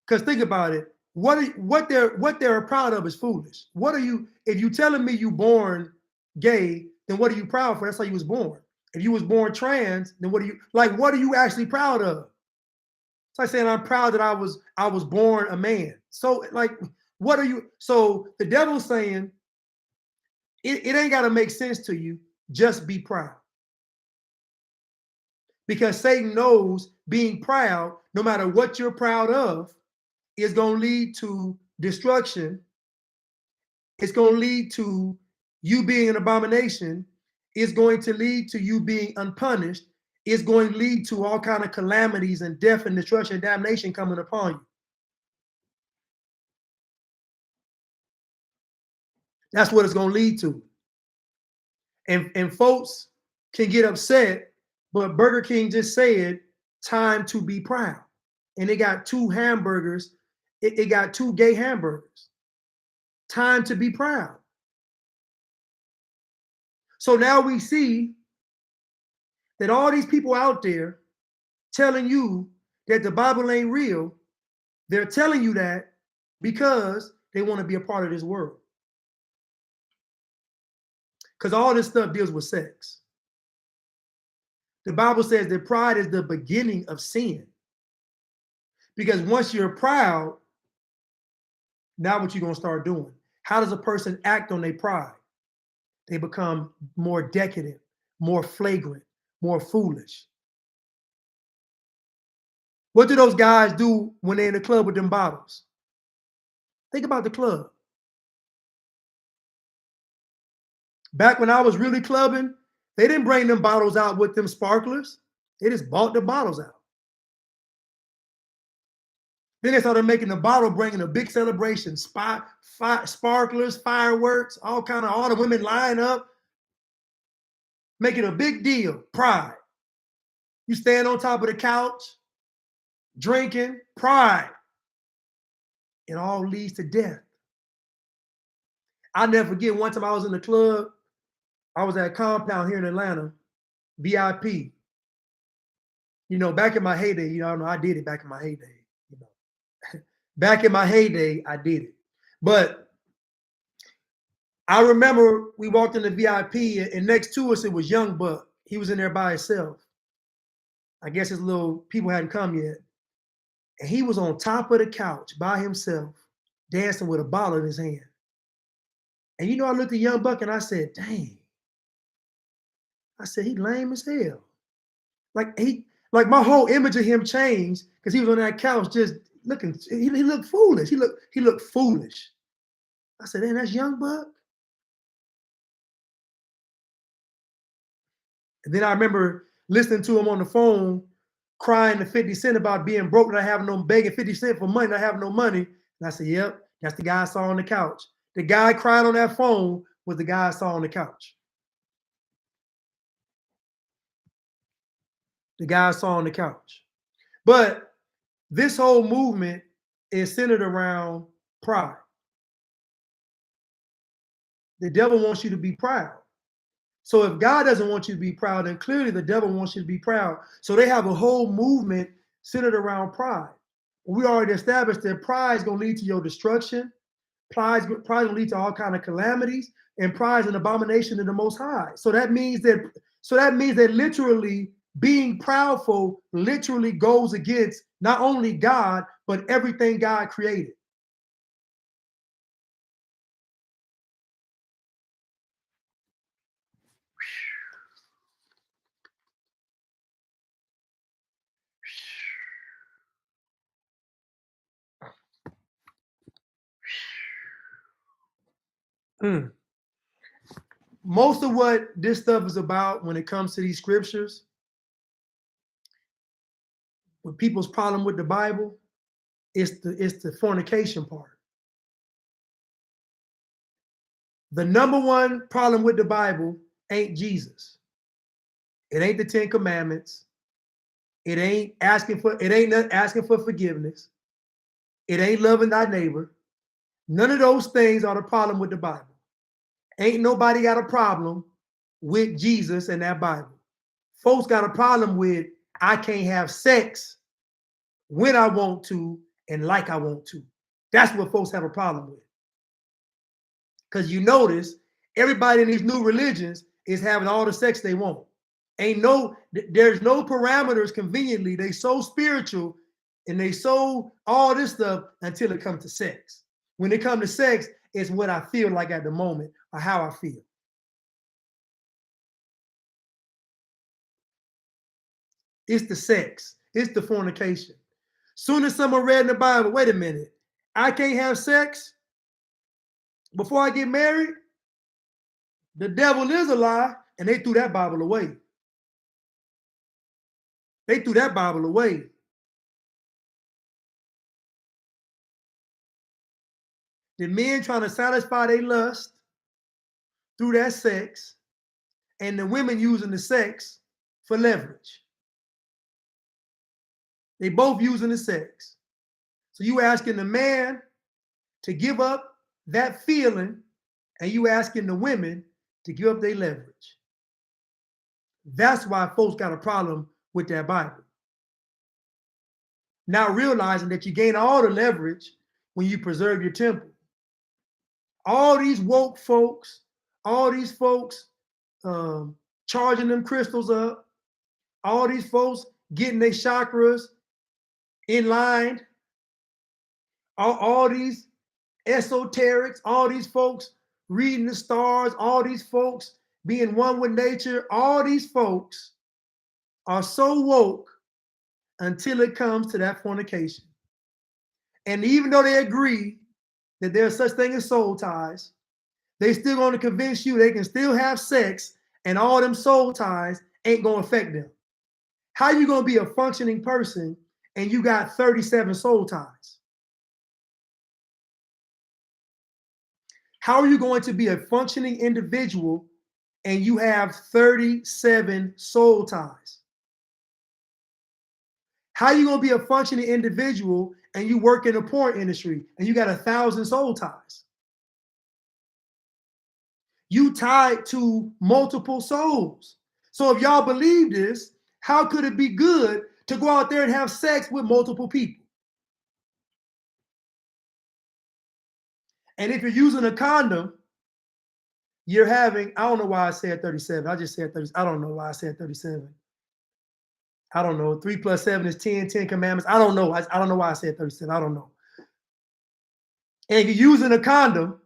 Because think about it. What they're proud of is foolish. What are you, if you telling me you born gay, then what are you proud for? That's how you was born. If you was born trans, then what are you actually proud of? It's like saying I'm proud that I was born a man. So like, what are you? So the devil's saying it ain't got to make sense to you. Just be proud. Because Satan knows being proud, no matter what you're proud of, is going to lead to destruction. It's going to lead to you being an abomination. It's going to lead to you being unpunished. It's going to lead to all kind of calamities and death and destruction and damnation coming upon you. That's what it's going to lead to. And folks can get upset, but Burger King just said, time to be proud. And it got 2 hamburgers. It got 2 gay hamburgers. Time to be proud. So now we see that all these people out there telling you that the Bible ain't real, they're telling you that because they want to be a part of this world. Because all this stuff deals with sex. The Bible says that pride is the beginning of sin. Because once you're proud, now what you going to start doing? How does a person act on their pride? They become more decadent, more flagrant, more foolish. What do those guys do when they're in the club with them bottles? Think about the club. Back when I was really clubbing, they didn't bring them bottles out with them sparklers. They just bought the bottles out. Then they started making the bottle, bringing a big celebration, sparklers, fireworks, all the women line up, making a big deal, pride. You stand on top of the couch, drinking, pride. It all leads to death. I'll never forget one time I was in the club. I was at a compound here in Atlanta, VIP. You know, back in my heyday, I did it back in my heyday. Back in my heyday, I did it. But I remember we walked in the VIP and next to us, it was Young Buck. He was in there by himself. I guess his little people hadn't come yet. And he was on top of the couch by himself, dancing with a bottle in his hand. And I looked at Young Buck and I said, dang. I said, he lame as hell. Like my whole image of him changed because he was on that couch just looking, he looked foolish. He looked foolish. I said, "Man, that's Young Buck." And then I remember listening to him on the phone, crying to 50 Cent about being broke and I have no, begging 50 Cent for money, I have no money. And I said, "Yep, that's the guy I saw on the couch." The guy crying on that phone was the guy I saw on the couch. The guy I saw on the couch. But this whole movement is centered around pride. The devil wants you to be proud. So if God doesn't want you to be proud, then clearly the devil wants you to be proud. So they have a whole movement centered around pride. We already established that pride is going to lead to your destruction. Pride will lead to all kinds of calamities, and pride is an abomination to the Most High. So that means that literally being proudful literally goes against not only God, but everything God created. Most of what this stuff is about when it comes to these scriptures, with people's problem with the Bible, it's the fornication part. The number one problem with the Bible ain't Jesus. It ain't the 10 Commandments. It ain't not asking for forgiveness. It ain't loving thy neighbor. None of those things are the problem with the Bible. Ain't nobody got a problem with Jesus and that Bible. Folks got a problem with I can't have sex when I want to and like I want to. That's what folks have a problem with. Because you notice everybody in these new religions is having all the sex they want. There's no parameters conveniently. They so spiritual and they so all this stuff until it comes to sex. When it comes to sex, it's what I feel like at the moment or how I feel. It's the sex. It's the fornication. Soon as someone read in the Bible, wait a minute, I can't have sex before I get married? The devil is a lie, and they threw that Bible away. They threw that Bible away. The men trying to satisfy their lust through that sex, and the women using the sex for leverage. They both using the sex. So you asking the man to give up that feeling, and you asking the women to give up their leverage. That's why folks got a problem with that Bible. Now realizing that you gain all the leverage when you preserve your temple. All these woke folks, all these folks charging them crystals up, all these folks getting their chakras in line, all these esoterics, all these folks reading the stars, all these folks being one with nature, all these folks are so woke until it comes to that fornication. And even though they agree that there's such thing as soul ties, they still going to convince you they can still have sex and all them soul ties ain't going to affect them. How you going to be a functioning person and you got 37 soul ties? How are you going to be a functioning individual and you have 37 soul ties? How are you going to be a functioning individual and you work in the porn industry and you got 1,000 soul ties? You tied to multiple souls. So if y'all believe this, how could it be good to go out there and have sex with multiple people? And if you're using a condom, you're having, I don't know why I said 37. I just said 30. I don't know why I said 37. I don't know. 3 + 7 is 10, 10 commandments. I don't know. I don't know why I said 37. I don't know. And if you're using a condom,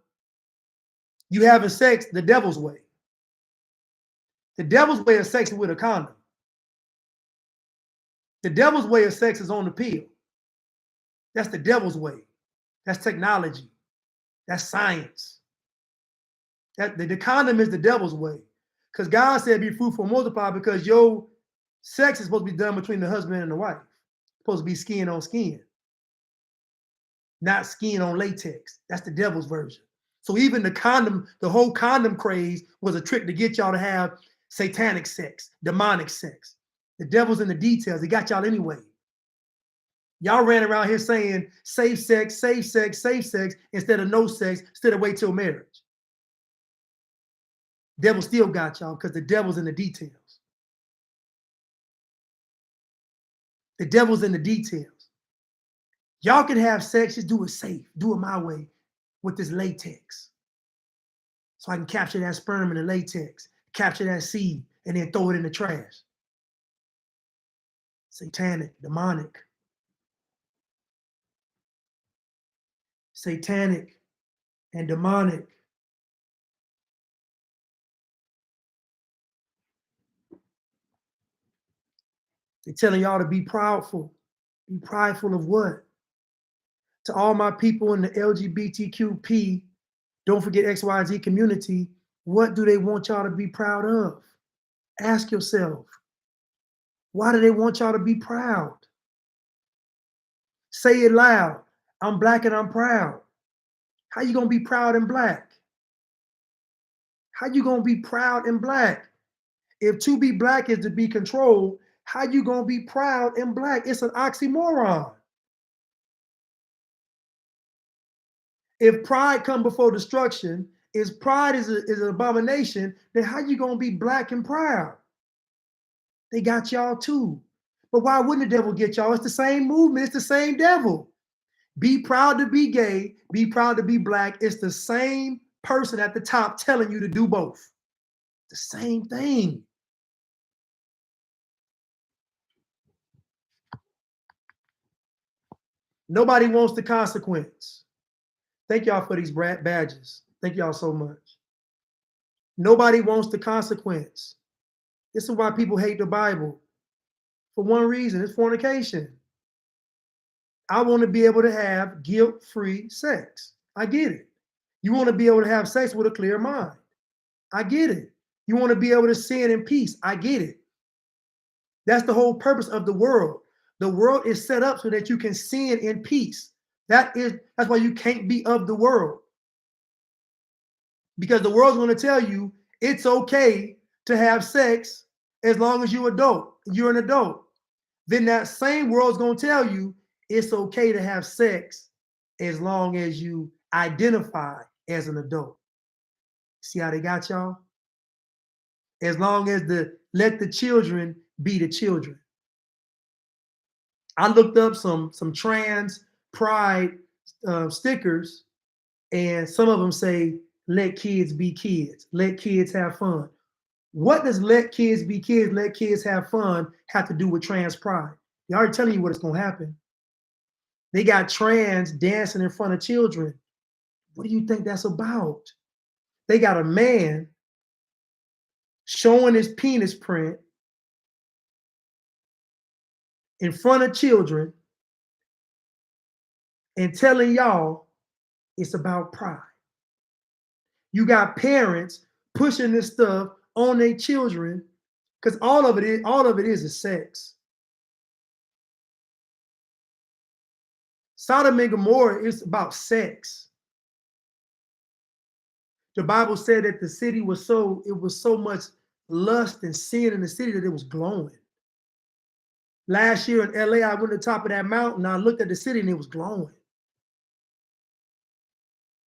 you having sex the devil's way. The devil's way of sex is with a condom. The devil's way of sex is on the pill. That's the devil's way. That's technology. That's science. The condom is the devil's way. Because God said be fruitful and multiply because your sex is supposed to be done between the husband and the wife. It's supposed to be skin on skin. Not skin on latex. That's the devil's version. So even the condom, the whole condom craze was a trick to get y'all to have satanic sex, demonic sex. The devil's in the details. He got y'all anyway. Y'all ran around here saying safe sex, safe sex, safe sex, instead of no sex, instead of wait till marriage. Devil still got y'all because the devil's in the details. The devil's in the details. Y'all can have sex, just do it safe. Do it my way with this latex. So I can capture that sperm in the latex, capture that seed, and then throw it in the trash. Satanic, demonic. Satanic and demonic. They're telling y'all to be proudful. Be prideful of what? To all my people in the LGBTQP, don't forget XYZ community, what do they want y'all to be proud of? Ask yourself, why do they want y'all to be proud? Say it loud. I'm black and I'm proud. How you gonna be proud and black? How you gonna be proud and black? If to be black is to be controlled, how you gonna be proud and black? It's an oxymoron. If pride come before destruction, if pride is an abomination, then how you gonna be black and proud? They got y'all too. But why wouldn't the devil get y'all? It's the same movement, it's the same devil. Be proud to be gay, be proud to be black. It's the same person at the top telling you to do both. The same thing. Nobody wants the consequence. Thank y'all for these badges. Thank y'all so much. Nobody wants the consequence. This is why people hate the Bible. For one reason, it's fornication. I want to be able to have guilt-free sex. I get it. You want to be able to have sex with a clear mind. I get it. You want to be able to sin in peace. I get it. That's the whole purpose of the world. The world is set up so that you can sin in peace. That's why you can't be of the world. Because the world's going to tell you it's okay to have sex as long as you're an adult. Then that same world's going to tell you it's okay to have sex as long as you identify as an adult. See how they got y'all? As long as let the children be the children. I looked up some trans pride stickers, and some of them say, let kids be kids, let kids have fun. What does let kids be kids, let kids have fun have to do with trans pride? They're already telling you what is going to happen. They got trans dancing in front of children. What do you think that's about? They got a man showing his penis print in front of children and telling y'all it's about pride. You got parents pushing this stuff on their children because all of it is sex. Sodom and Gomorrah is about sex. The Bible said that the city was so much lust and sin in the city that it was glowing. Last year in LA, I went to the top of that mountain, I looked at the city and it was glowing.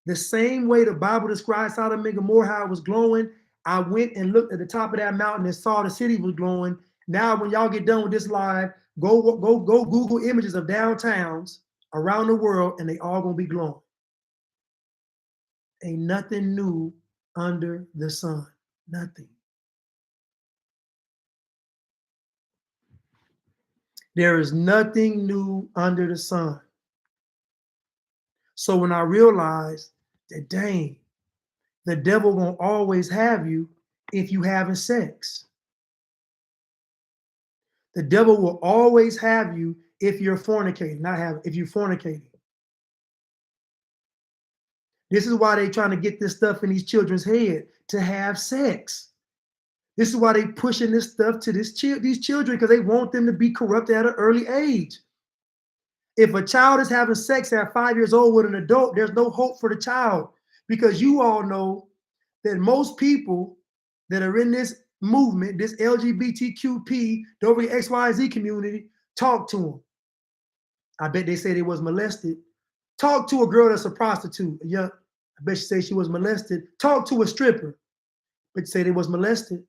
The same way the Bible describes Sodom and Gomorrah, how it was glowing, I went and looked at the top of that mountain and saw the city was glowing. Now, when y'all get done with this live, go Google images of downtowns around the world, and they all gonna be glowing. Ain't nothing new under the sun. Nothing. There is nothing new under the sun. So when I realized that, dang, the devil gonna always have you if you having sex. The devil will always have you if you're fornicating, if you're fornicating. This is why they're trying to get this stuff in these children's head to have sex. This is why they're pushing this stuff to these children, because they want them to be corrupted at an early age. If a child is having sex at 5 years old with an adult, there's no hope for the child, because you all know that most people that are in this movement, this LGBTQP, the over the XYZ community, talk to them. I bet they say they was molested. Talk to a girl that's a prostitute. Yeah, I bet she say she was molested. Talk to a stripper, but say they was molested.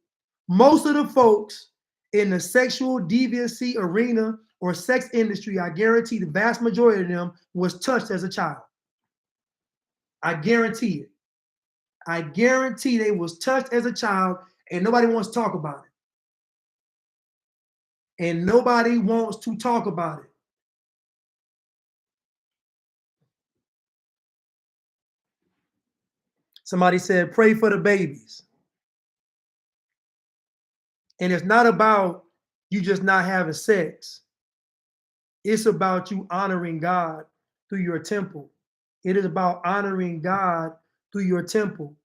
Most of the folks in the sexual deviancy arena or sex industry, I guarantee the vast majority of them was touched as a child. I guarantee it. I guarantee they was touched as a child, and nobody wants to talk about it. And nobody wants to talk about it. Somebody said, pray for the babies. And it's not about you just not having sex. It's about you honoring God through your temple. It is about honoring God through your temple.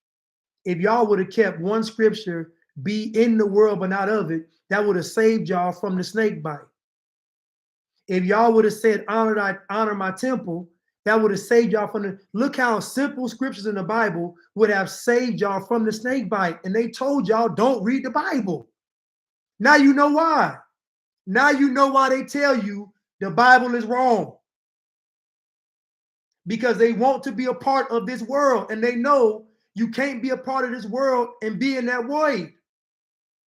If y'all would have kept one scripture, be in the world but not of it, that would have saved y'all from the snake bite. If y'all would have said, honor my temple, that would have saved y'all from the, look how simple scriptures in the Bible would have saved y'all from the snake bite. And they told y'all, don't read the Bible. Now you know why. Now you know why they tell you the Bible is wrong. Because they want to be a part of this world, and they know you can't be a part of this world and be in that void.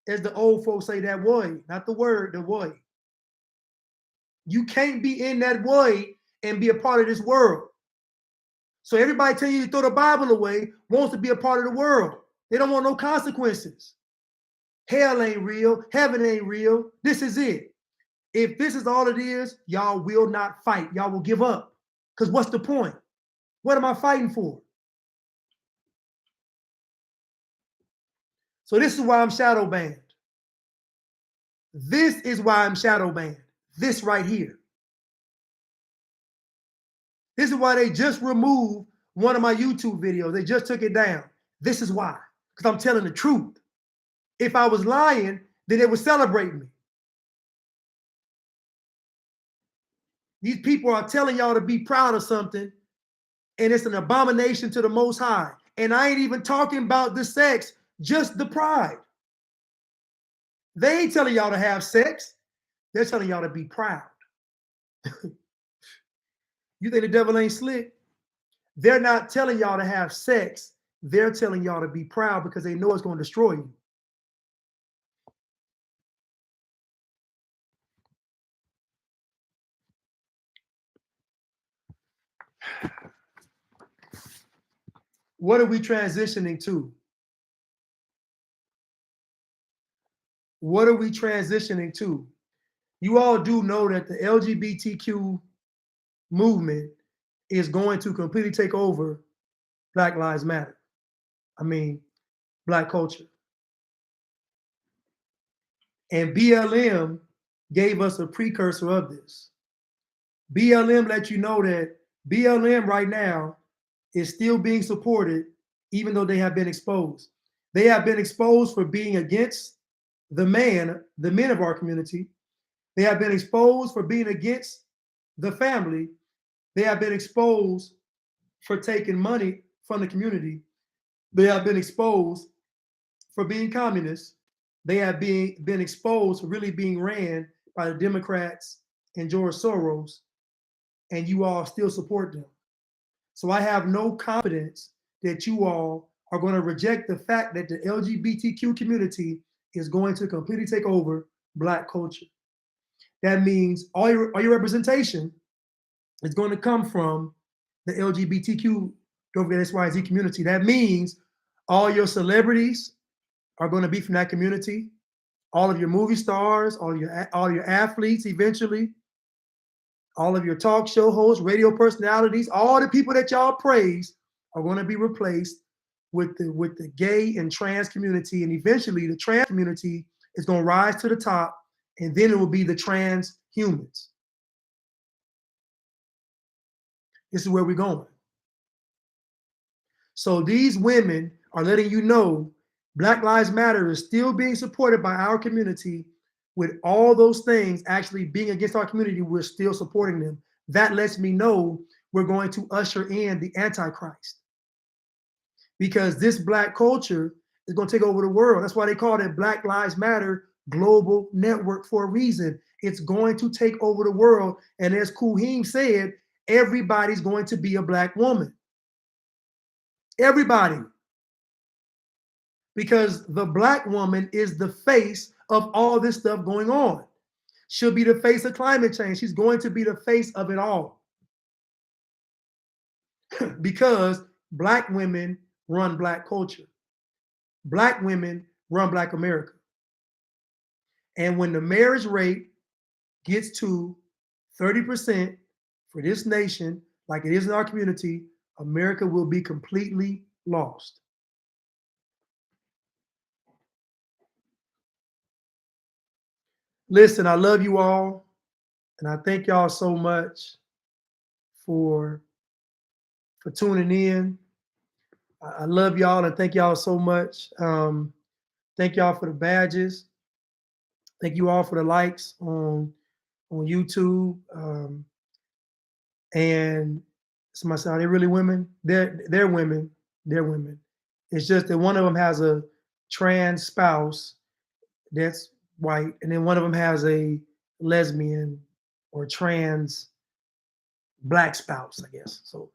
As the old folks say, that void, not the word, the void. You can't be in that void and be a part of this world. So everybody telling you to throw the Bible away wants to be a part of the world. They don't want no consequences. Hell ain't real. Heaven ain't real. This is it. If this is all it is, y'all will not fight. Y'all will give up. Because what's the point? What am I fighting for? So this is why I'm shadow banned. This is why I'm shadow banned. This right here. This is why they just removed one of my YouTube videos. They just took it down. This is why. Because I'm telling the truth. If I was lying, then they would celebrate me. These people are telling y'all to be proud of something, and it's an abomination to the Most High. And I ain't even talking about the sex, just the pride. They ain't telling y'all to have sex. They're telling y'all to be proud. You think the devil ain't slick? They're not telling y'all to have sex. They're telling y'all to be proud because they know it's going to destroy you. What are we transitioning to? What are we transitioning to? You all do know that the LGBTQ movement is going to completely take over Black Lives Matter. I mean, Black culture. And BLM gave us a precursor of this. BLM let you know that BLM right now is still being supported, even though they have been exposed. They have been exposed for being against the men of our community. They have been exposed for being against the family. They have been exposed for taking money from the community. They have been exposed for being communists. They have been exposed for really being ran by the Democrats and George Soros, and you all still support them. So I have no confidence that you all are going to reject the fact that the LGBTQ community is going to completely take over Black culture. That means all your representation is going to come from the LGBTQ, don't forget XYZ community. That means all your celebrities are going to be from that community. All of your movie stars, all your athletes eventually, all of your talk show hosts, radio personalities, all the people that y'all praise are going to be replaced with the gay and trans community. And eventually the trans community is going to rise to the top, and then it will be the trans humans. This is where we're going. So these women are letting you know Black Lives Matter is still being supported by our community. With all those things actually being against our community, we're still supporting them. That lets me know we're going to usher in the Antichrist. Because this Black culture is going to take over the world. That's why they call it Black Lives Matter Global Network for a reason. It's going to take over the world. And as Kuhim said, everybody's going to be a Black woman. Everybody. Because the Black woman is the face of all this stuff going on. She'll be the face of climate change. She's going to be the face of it all. Because Black women run Black culture. Black women run Black America. And when the marriage rate gets to 30% for this nation, like it is in our community, America will be completely lost. Listen, I love you all, and I thank y'all so much for tuning in. I love y'all and thank y'all so much. Thank y'all for the badges. Thank you all for the likes on YouTube. And somebody said, are they really women? They're women. They're women. It's just that one of them has a trans spouse that's white, and then one of them has a lesbian or trans Black spouse, I guess. So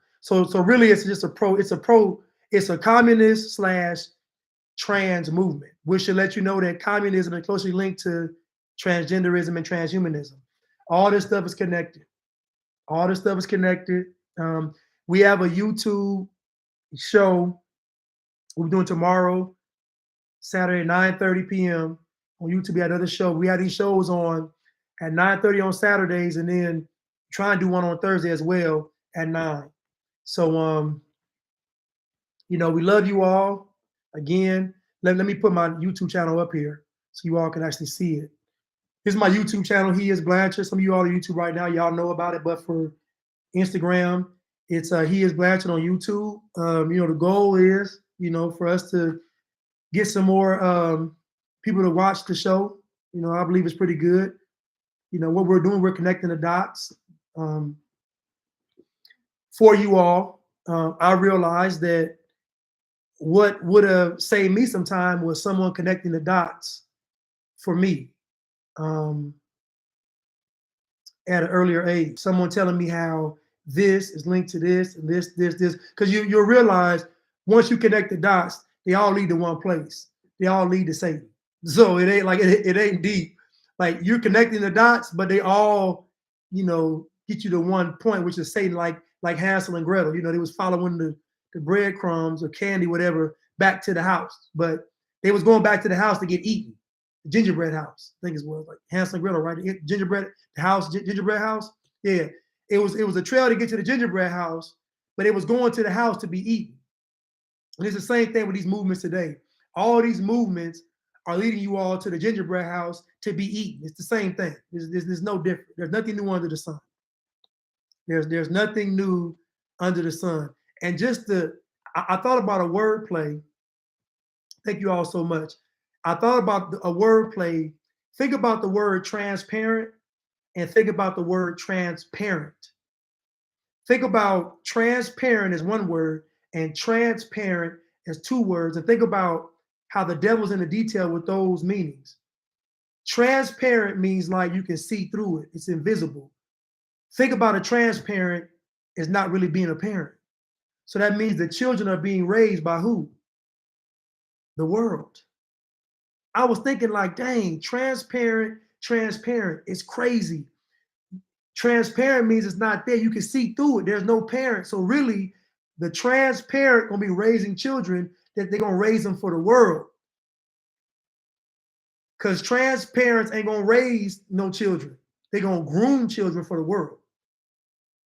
really it's just it's a communist / trans movement, which should let you know that communism is closely linked to transgenderism and transhumanism. All this stuff is connected. All this stuff is connected. We have a YouTube show we're doing tomorrow, Saturday, 9:30 p.m. on YouTube. We had another show. We had these shows on at 9:30 on Saturdays, and then try and do one on Thursday as well at 9. So we love you all. Again, let me put my YouTube channel up here so you all can actually see it. Here's my YouTube channel. He is Blanchard. Some of you all on YouTube right now, y'all know about it, but for Instagram, it's He is Blanchard on YouTube. The goal is, for us to get some more people to watch the show. I believe it's pretty good. What we're doing, we're connecting the dots for you all. I realized that what would have saved me some time was someone connecting the dots for me at an earlier age. Someone telling me how this is linked to this and this. Because you'll realize once you connect the dots, they all lead to one place. They all lead to Satan. So it ain't like it ain't deep. Like you're connecting the dots, but they all, get you to one point, which is Satan, like Hansel and Gretel. They was following the breadcrumbs or candy, whatever, back to the house. But they was going back to the house to get eaten. The gingerbread house, I think it was like Hansel and Gretel, right? Gingerbread house. Yeah. It was a trail to get to the gingerbread house, but it was going to the house to be eaten. And it's the same thing with these movements today. All these movements are leading you all to the gingerbread house to be eaten. It's the same thing. There's no different. There's nothing new under the sun. There's nothing new under the sun. And I thought about a word play. Thank you all so much. I thought about a word play. Think about the word transparent and think about the word transparent. Think about transparent as one word and transparent as two words, and think about how the devil's in the detail with those meanings. Transparent means like you can see through it. It's invisible. Think about a transparent as not really being apparent. So that means the children are being raised by who? The world. I was thinking like, dang, transparent. It's crazy. Transparent means it's not there. You can see through it. There's no parent. So really, the transparent gonna be raising children that they're gonna raise them for the world. Because transparents ain't gonna raise no children. They're gonna groom children for the world.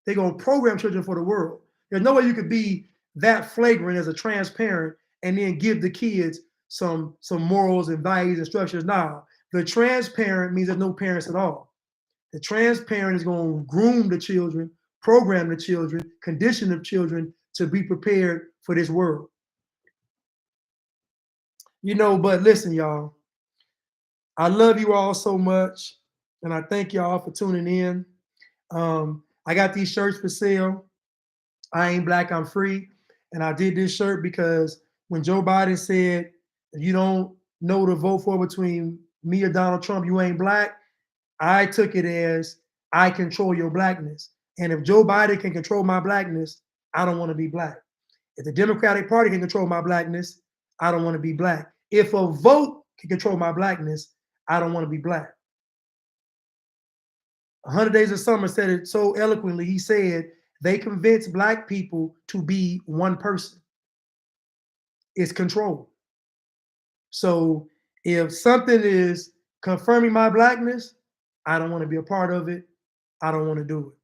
They're gonna program children for the world. There's no way you could be that flagrant as a transparent and then give the kids some morals and values and structures. Now, the transparent means there's no parents at all. The transparent is going to groom the children, program the children, condition the children to be prepared for this world. But listen, y'all, I love you all so much, and I thank y'all for tuning in. I got these shirts for sale. I ain't black, I'm free. And I did this shirt because when Joe Biden said, if you don't know to vote for between me or Donald Trump, you ain't black, I took it as I control your blackness. And if Joe Biden can control my blackness, I don't want to be black. If the Democratic Party can control my blackness, I don't want to be black. If a vote can control my blackness, I don't want to be black. 100 Days of Summer said it so eloquently. He said, they convince black people to be one person. It's control. So if something is confirming my blackness, I don't want to be a part of it. I don't want to do it.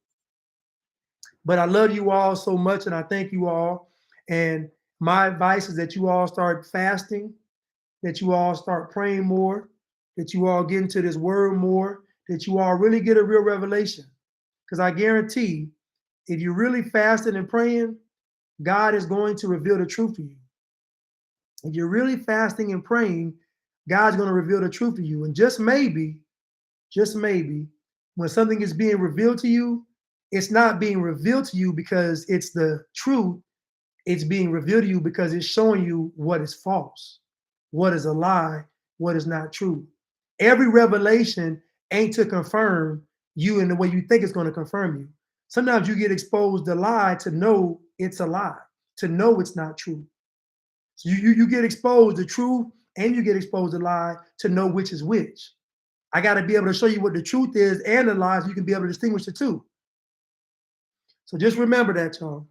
But I love you all so much, and I thank you all. And my advice is that you all start fasting, that you all start praying more, that you all get into this word more, that you all really get a real revelation. Because I guarantee, if you're really fasting and praying, God is going to reveal the truth to you. If you're really fasting and praying, God's going to reveal the truth to you. And just maybe, when something is being revealed to you, it's not being revealed to you because it's the truth. It's being revealed to you because it's showing you what is false, what is a lie, what is not true. Every revelation ain't to confirm you in the way you think it's going to confirm you. Sometimes you get exposed to lie to know it's a lie, to know it's not true. So you get exposed to truth and you get exposed to lie to know which is which. I got to be able to show you what the truth is and the lies so you can be able to distinguish the two. So just remember that, y'all.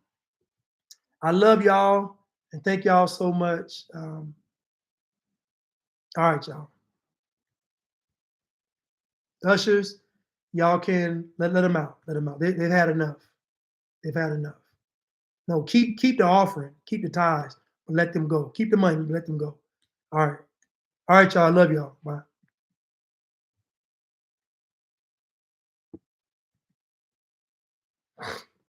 I love y'all and thank y'all so much. All right, y'all. Ushers, y'all can let them out. Let them out. They've had enough. They've had enough. No, keep the offering, keep the tithes, but let them go. Keep the money, but let them go. All right. All right, y'all. I love y'all. Bye.